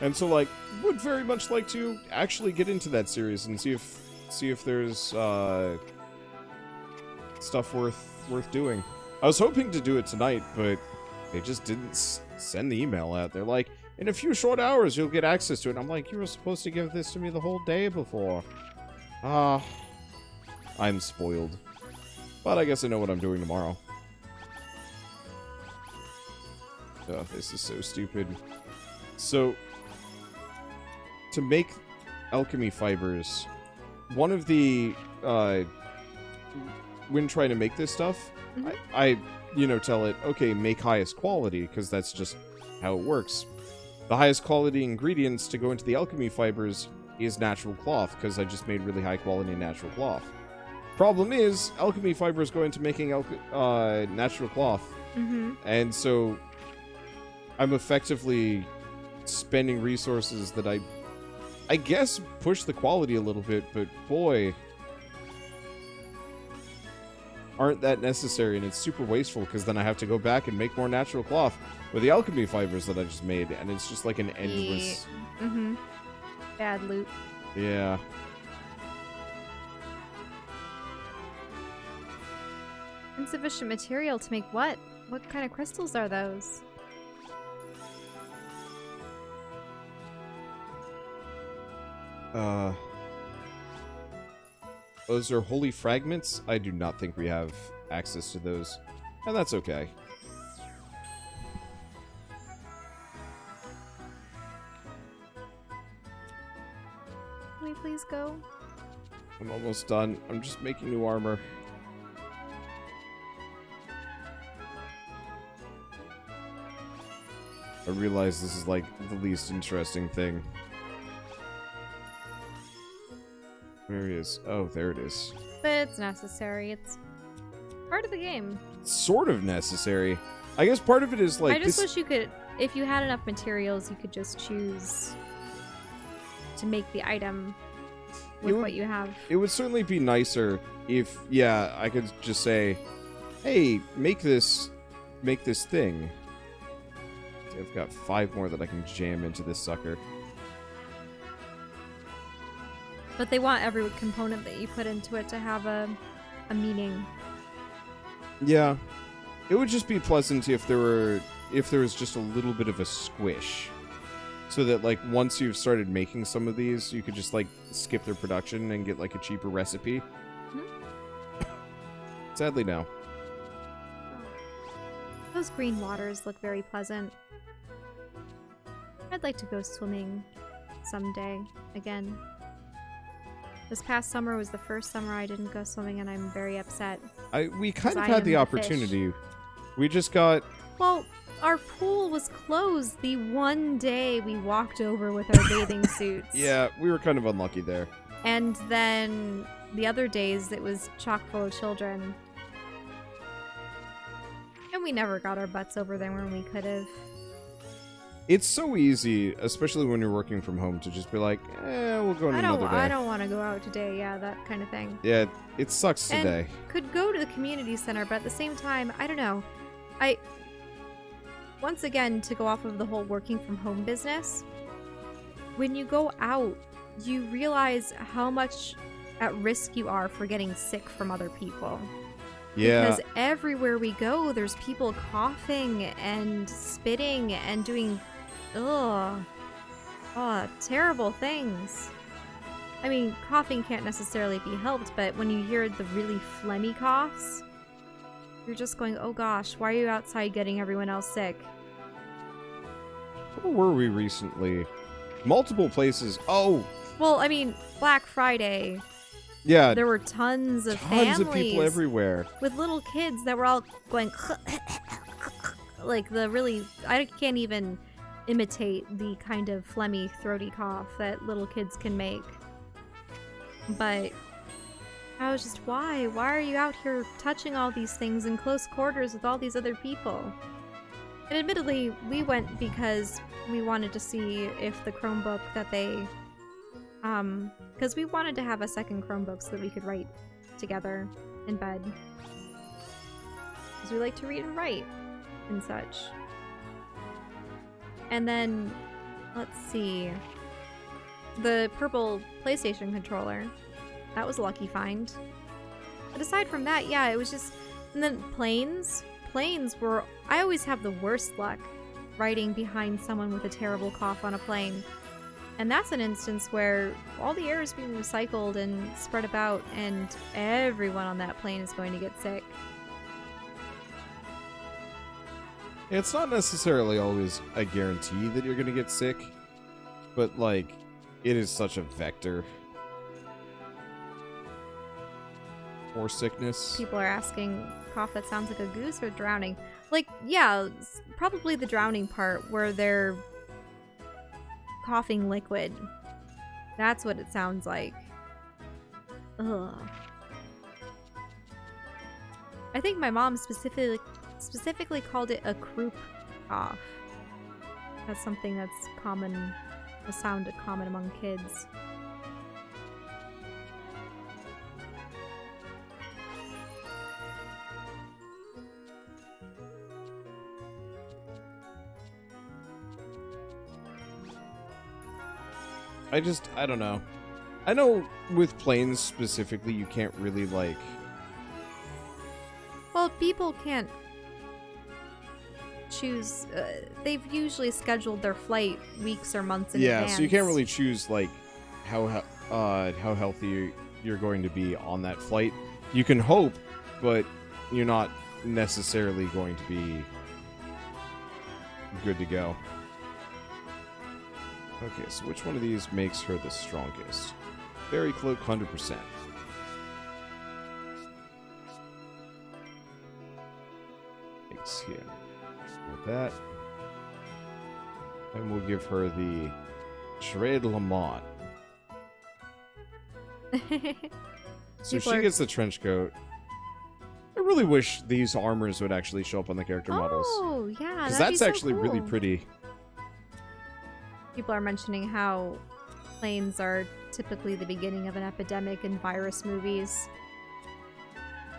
And so, like, would very much like to actually get into that series and see if there's stuff worth doing. I was hoping to do it tonight, but they just didn't send the email out. They're like, in a few short hours you'll get access to it. And I'm like, you were supposed to give this to me the whole day before. I'm spoiled. But I guess I know what I'm doing tomorrow. Oh, this is so stupid. So, to make Alchemy Fibers, one of the, when trying to make this stuff, Mm-hmm. I tell it, okay, make highest quality, because that's just how it works. The highest quality ingredients to go into the Alchemy Fibers is natural cloth, because I just made really high quality natural cloth. Problem is, Alchemy Fibers go into making natural cloth, Mm-hmm. and so I'm effectively spending resources that I guess push the quality a little bit, but boy, aren't that necessary, and it's super wasteful, because then I have to go back and make more natural cloth with the Alchemy Fibers that I just made, and it's just like an endless... Mm-hmm. Bad loop. Yeah. Insufficient material to make what? What kind of crystals are those? Those are holy fragments. I do not think we have access to those, and that's okay. Can we please go? I'm almost done. I'm just making new armor. I realize this is, like, the least interesting thing. Where is... Oh, there it is. But it's necessary. It's part of the game. Sort of necessary. I guess part of it is, like... I just wish you could... If you had enough materials, you could just choose to make the item with what you have. It would certainly be nicer if, yeah, I could just say, hey, make this thing. I've got 5 more that I can jam into this sucker. But they want every component that you put into it to have a meaning. Yeah. It would just be pleasant if there was just a little bit of a squish. So that, like, once you've started making some of these, you could just, like, skip their production and get, like, a cheaper recipe. Mm-hmm. Sadly, no. Those green waters look very pleasant. I'd like to go swimming someday again. This past summer was the first summer I didn't go swimming, and I'm very upset. We kind of had the opportunity. We just got... Well, our pool was closed the one day we walked over with our bathing suits. Yeah, we were kind of unlucky there. And then the other days it was chock full of children. And we never got our butts over there when we could have. It's so easy, especially when you're working from home, to just be like, we'll go on another day. I don't want to go out today, yeah, that kind of thing. Yeah, it sucks today. And could go to the community center, but at the same time, I don't know. Once again, to go off of the whole working from home business, when you go out, you realize how much at risk you are for getting sick from other people. Yeah. Because everywhere we go, there's people coughing and spitting and doing, terrible things. I mean, coughing can't necessarily be helped, but when you hear the really phlegmy coughs, you're just going, oh gosh, why are you outside getting everyone else sick? Where were we recently? Multiple places. Oh! Well, I mean, Black Friday. Yeah. There were tons of families of people everywhere. With little kids that were all going like the really... I can't even imitate the kind of phlegmy, throaty cough that little kids can make. But I was just, why? Why are you out here touching all these things in close quarters with all these other people? And admittedly, we went because we wanted to see if the Chromebook that they... because we wanted to have a second Chromebook so that we could write together in bed. Because we like to read and write and such. And then, let's see. The purple PlayStation controller. That was a lucky find. But aside from that, yeah, it was just... And then planes. Planes were... I always have the worst luck riding behind someone with a terrible cough on a plane. And that's an instance where all the air is being recycled and spread about, and everyone on that plane is going to get sick. It's not necessarily always a guarantee that you're going to get sick, but, like, it is such a vector for sickness. People are asking, cough that sounds like a goose or drowning? Like, yeah, probably the drowning part where they're coughing liquid. That's what it sounds like. Ugh. I think my mom specifically called it a croup cough. That's something that's common, a sound common among kids. I don't know. I know with planes specifically, you can't really, like... Well, people can't choose... they've usually scheduled their flight weeks or months in advance. Yeah, so you can't really choose, like, how healthy you're going to be on that flight. You can hope, but you're not necessarily going to be good to go. Okay, so which one of these makes her the strongest? Fairy Cloak, 100%. Thanks here. With that. And we'll give her the Charade Lamont. So she gets the trench coat. I really wish these armors would actually show up on the character models. Oh, yeah. Because That'd that's be so actually really cool. pretty. People are mentioning how planes are typically the beginning of an epidemic in virus movies.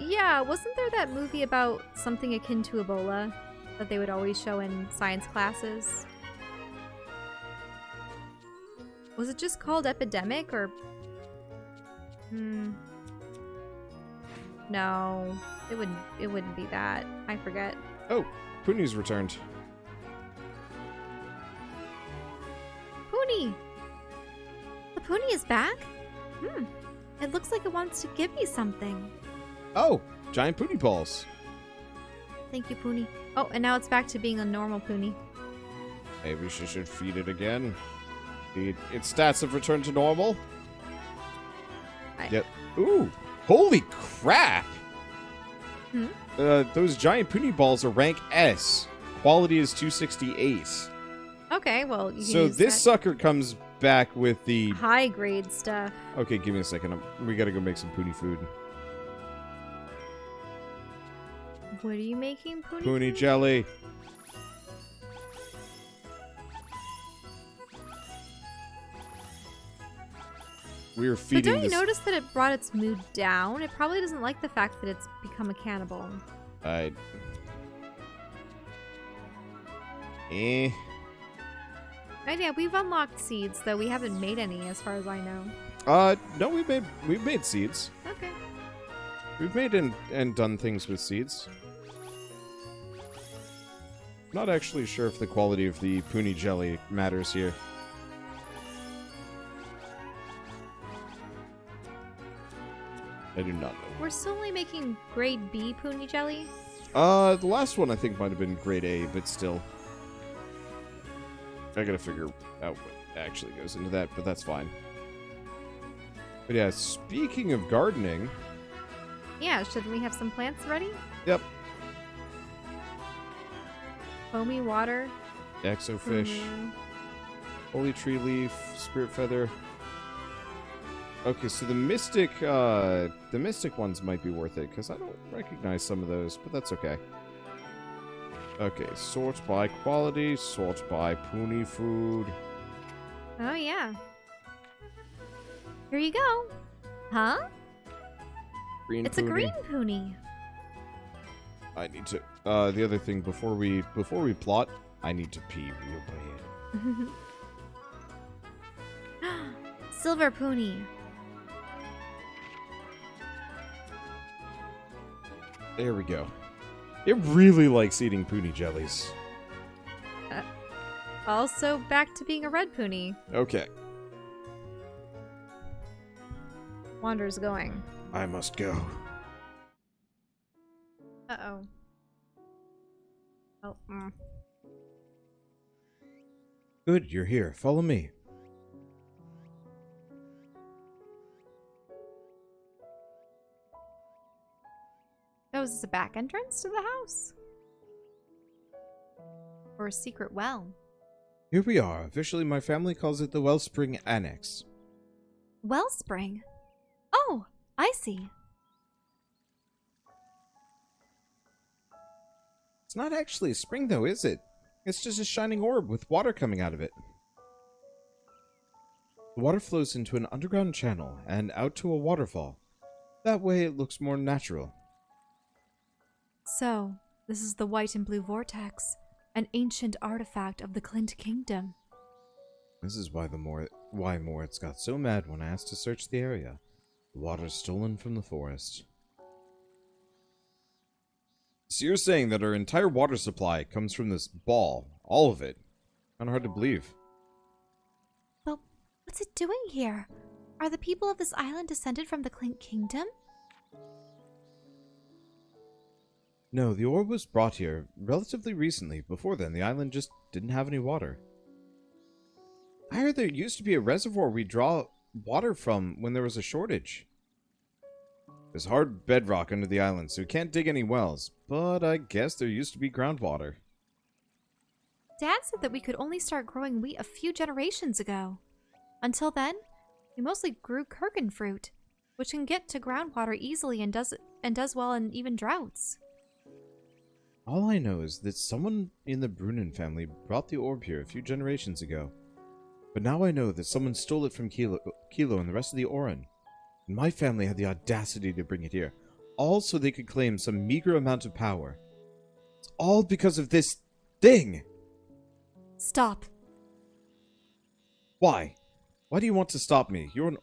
Yeah, wasn't there that movie about something akin to Ebola that they would always show in science classes? Was it just called Epidemic or... No, it wouldn't be that. I forget. Oh, Puni's returned. Puni! The Puni is back? It looks like it wants to give me something. Oh, giant Puni balls. Thank you, Puni. Oh, and now it's back to being a normal Puni. Maybe she should feed it again. Its stats have returned to normal. Yep. Ooh, holy crap! Those giant Puni balls are rank S. Quality is 268. Okay, well, you can So use this that sucker comes back with the... high grade stuff. Okay, give me a second. We gotta go make some Puni food. What are you making, Puni? Puni food? jelly. We are But feeding don't you this... notice that it brought its mood down? It probably doesn't like the fact that it's become a cannibal. Eh. And yeah, we've unlocked seeds, though we haven't made any as far as I know. No, we've made seeds. Okay. We've made and done things with seeds. Not actually sure if the quality of the Puni jelly matters here. I do not know. We're still only making grade B Puni jelly. The last one I think might have been grade A, but still. I gotta figure out what actually goes into that, but that's fine. But yeah, speaking of gardening... Yeah, shouldn't we have some plants ready? Yep. Foamy water. Exofish. Holy tree leaf. Spirit feather. Okay, so the mystic ones might be worth it, because I don't recognize some of those, but that's okay. Okay, sort by quality, sort by Puni food. Oh, yeah. Here you go. Huh? Green It's Puni. a green Puni. I need to, the other thing, before we plot, I need to pee real bad. Silver Puni. There we go. It really likes eating Puni jellies. Also back to being a red Puni. Okay. Wander's going. I must go. Uh-oh. Oh, Good, you're here. Follow me. Oh, is this a back entrance to the house? Or a secret well? Here we are. Officially, my family calls it the Wellspring Annex. Wellspring? Oh, I see. It's not actually a spring, though, is it? It's just a shining orb with water coming out of it. The water flows into an underground channel and out to a waterfall. That way it looks more natural. So, this is the white and blue vortex, an ancient artifact of the Clint Kingdom. This is why Moritz got so mad when I asked to search the area. The water stolen from the forest. So you're saying that our entire water supply comes from this ball? All of it? Kind of hard to believe. But what's it doing here? Are the people of this island descended from the Clint Kingdom? No, the orb was brought here relatively recently. Before then, the island just didn't have any water. I heard there used to be a reservoir we draw water from when there was a shortage. There's hard bedrock under the island, so we can't dig any wells. But I guess there used to be groundwater. Dad said that we could only start growing wheat a few generations ago. Until then, we mostly grew Kirkin fruit, which can get to groundwater easily and does well in even droughts. All I know is that someone in the Brunnen family brought the orb here a few generations ago. But now I know that someone stole it from Kilo and the rest of the Orin. And my family had the audacity to bring it here, all so they could claim some meager amount of power. It's all because of this thing! Stop. Why? Why do you want to stop me? You're an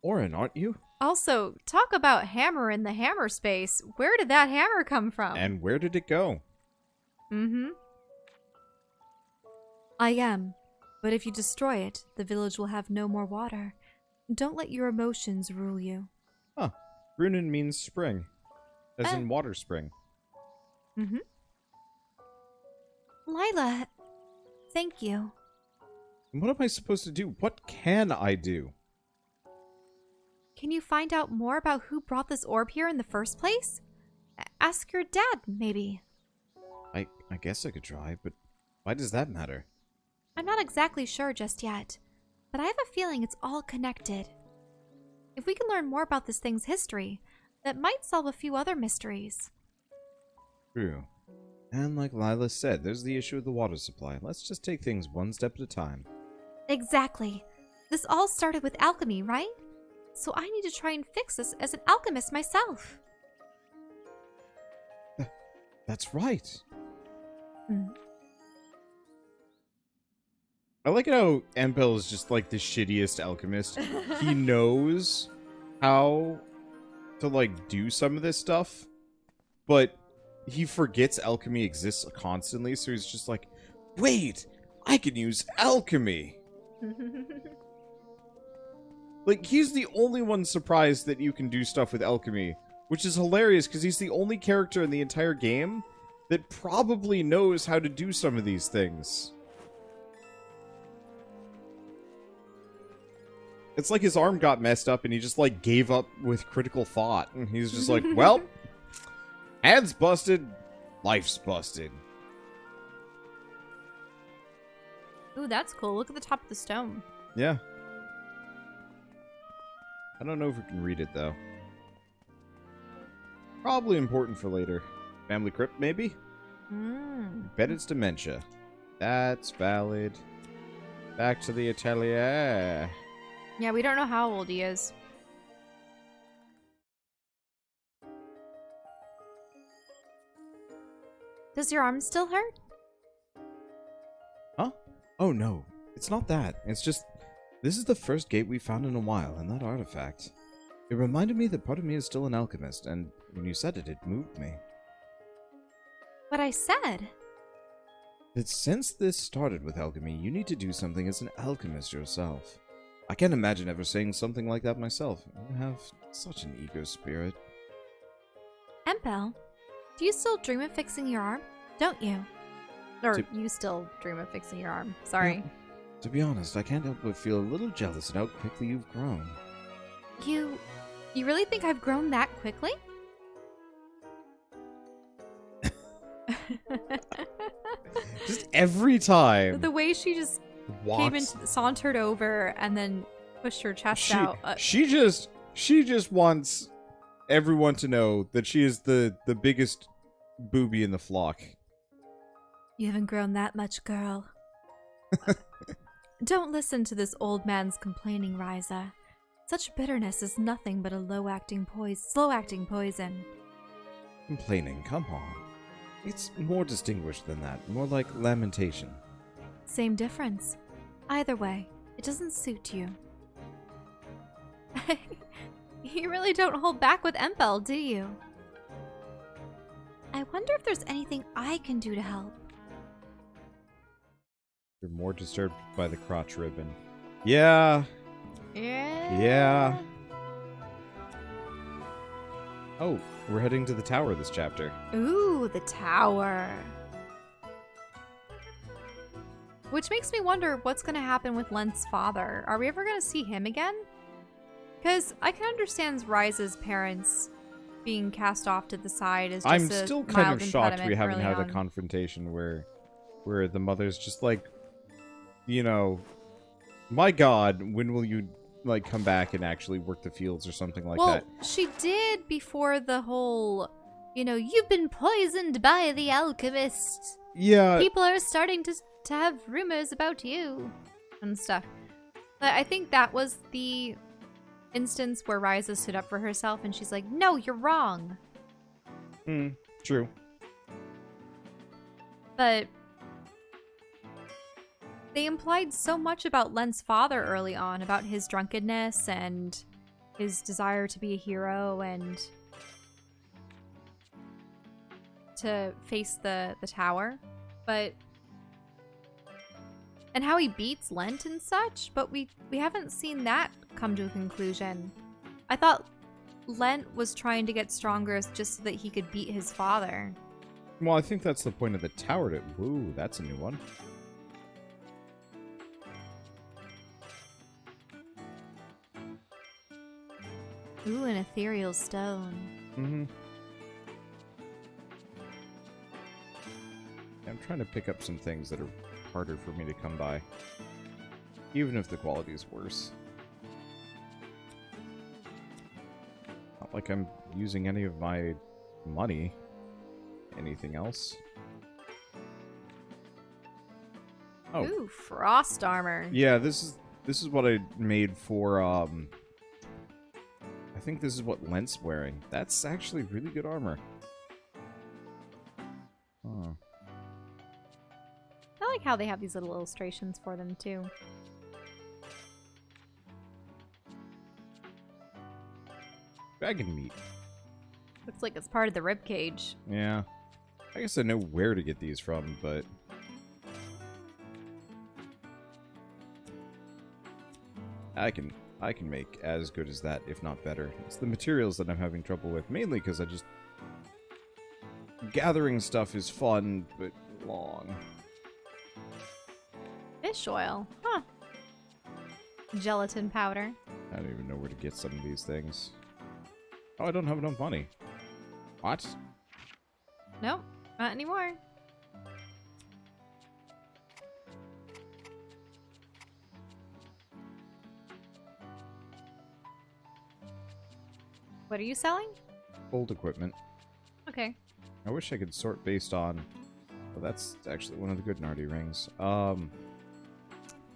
Orin, aren't you? Also, talk about hammer in the hammer space. Where did that hammer come from? And where did it go? Mm-hmm. I am. But if you destroy it, the village will have no more water. Don't let your emotions rule you. Huh. Brunnen means spring. As in water spring. Mm-hmm. Lila, thank you. And what am I supposed to do? What can I do? Can you find out more about who brought this orb here in the first place? Ask your dad, maybe. I guess I could try, but why does that matter? I'm not exactly sure just yet, but I have a feeling it's all connected. If we can learn more about this thing's history, that might solve a few other mysteries. True. And like Lila said, there's the issue of the water supply. Let's just take things one step at a time. Exactly. This all started with alchemy, right? So I need to try and fix this as an alchemist myself. That's right. Mm. I like how Empel is just like the shittiest alchemist. He knows how to like do some of this stuff, but he forgets alchemy exists constantly, so he's just like, wait, I can use alchemy. Like, he's the only one surprised that you can do stuff with alchemy, which is hilarious because he's the only character in the entire game that probably knows how to do some of these things. It's like his arm got messed up and he just, like, gave up with critical thought. And he's just like, well, hands busted, life's busted. Ooh, that's cool. Look at the top of the stone. Yeah. I don't know if we can read it, though. Probably important for later. Family crypt, maybe? Bet it's dementia. That's valid. Back to the Atelier. Yeah, we don't know how old he is. Does your arm still hurt? Huh? Oh, no. It's not that. It's just... This is the first gate we've found in a while, and that artifact. It reminded me that part of me is still an alchemist, and when you said it, it moved me. What I said? That since this started with alchemy, you need to do something as an alchemist yourself. I can't imagine ever saying something like that myself. You have such an ego spirit. Empel, do you still dream of fixing your arm? Don't you? Or you still dream of fixing your arm. Sorry. Yeah. To be honest, I can't help but feel a little jealous at how quickly you've grown. You really think I've grown that quickly? Just every time. The way she just sauntered over and then pushed her chest out. She just wants everyone to know that she is the biggest booby in the flock. You haven't grown that much, girl. Don't listen to this old man's complaining, Ryza. Such bitterness is nothing but a slow-acting poison. Complaining, come on. It's more distinguished than that, more like lamentation. Same difference. Either way, it doesn't suit you. You really don't hold back with Empel, do you? I wonder if there's anything I can do to help. You're more disturbed by the crotch ribbon. Yeah. Yeah. Oh, we're heading to the tower this chapter. Ooh, the tower. Which makes me wonder what's going to happen with Lent's father. Are we ever going to see him again? Because I can understand Ryza's parents being cast off to the side as just I'm still kind of shocked we haven't had a on. confrontation where where the mother's just like, you know, my God, when will you like come back and actually work the fields or something like that? Well, she did before the whole, you've been poisoned by the alchemist. Yeah. People are starting to have rumors about you and stuff. But I think that was the instance where Ryza stood up for herself and she's like, no, you're wrong. True. But they implied so much about Len's father early on, about his drunkenness and his desire to be a hero and to face the tower. And how he beats Lent and such, but we haven't seen that come to a conclusion. I thought Lent was trying to get stronger just so that he could beat his father. Well, I think that's the point of the tower. Ooh, that's a new one. Ooh, an ethereal stone. Mm-hmm. I'm trying to pick up some things that are harder for me to come by, even if the quality is worse. Not like I'm using any of my money. Anything else? Oh. Ooh, frost armor. Yeah, this is what I made for I think this is what Lent's wearing. That's actually really good armor. Huh. I like how they have these little illustrations for them too. Dragon meat. Looks like it's part of the rib cage. Yeah. I guess I know where to get these from, but I can make as good as that, if not better. It's the materials that I'm having trouble with, mainly because gathering stuff is fun, but long. Fish oil. Huh. Gelatin powder. I don't even know where to get some of these things. Oh, I don't have enough money. What? Nope, not anymore. What are you selling? Old equipment. Okay. I wish I could sort based on... Well, that's actually one of the good Nardi rings.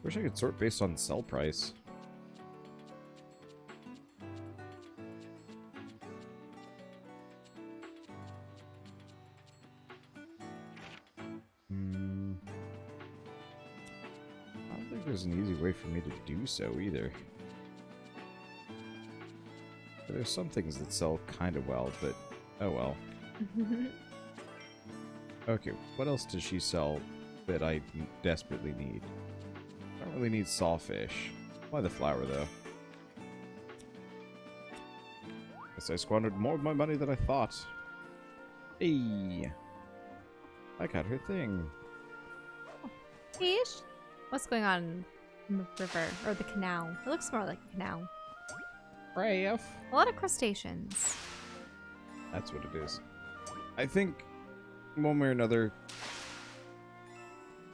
Wish I could sort based on sell price. I don't think there's an easy way for me to do so either. There's some things that sell kind of well, but oh well. Okay, what else does she sell that I desperately need? I don't really need sawfish. Why the flour, though? Guess I squandered more of my money than I thought. Hey! I got her thing. Fish? What's going on in the river? Or the canal? It looks more like a canal. Rafe. A lot of crustaceans. That's what it is. I think, one way or another,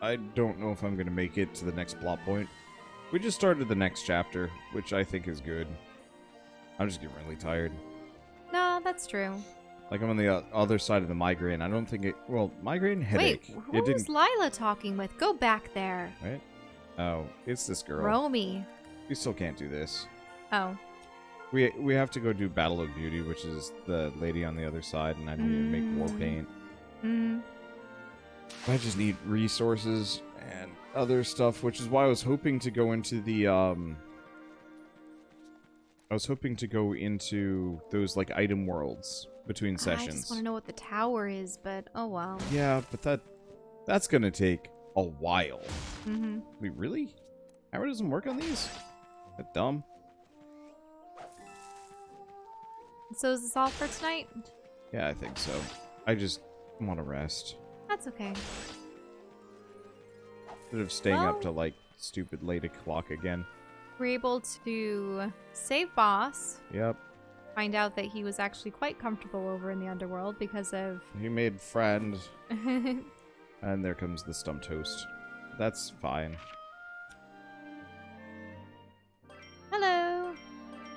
I don't know if I'm going to make it to the next plot point. We just started the next chapter, which I think is good. I'm just getting really tired. No, that's true. Like, I'm on the other side of the migraine. I don't think it... Well, migraine, headache. Wait, who was Lila talking with? Go back there. Right? Oh, it's this girl. Romy. We still can't do this. Oh. We have to go do Battle of Beauty, which is the lady on the other side, and I need to make war paint. I just need resources and other stuff, which is why I was hoping to go into the those like item worlds between sessions. I just want to know what the tower is, but oh well. Yeah, but that's gonna take a while. Wait, really? Hammer doesn't work on these? That dumb. So is this all for tonight? Yeah, I think so. I just want to rest. That's okay. Instead of staying up to like stupid late o'clock again. We're able to save boss. Yep. Find out that he was actually quite comfortable over in the underworld because of... He made friend. And there comes the stump toast. That's fine. Hello.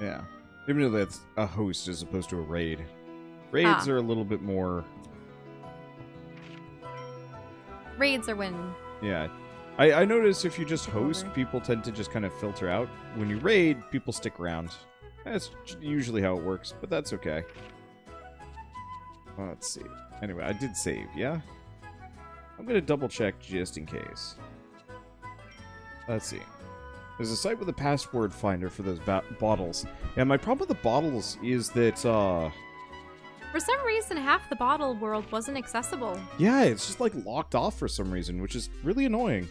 Yeah. Even though that's a host as opposed to a raid. Raids are a little bit more... Raids are when... Yeah. I notice if you just host, people tend to just kind of filter out. When you raid, people stick around. That's usually how it works, but that's okay. Let's see. Anyway, I did save, yeah? I'm going to double check just in case. Let's see. There's a site with a password finder for those bottles. Yeah, my problem with the bottles is that, For some reason, half the bottle world wasn't accessible. yeah, it's just, like, locked off for some reason, which is really annoying.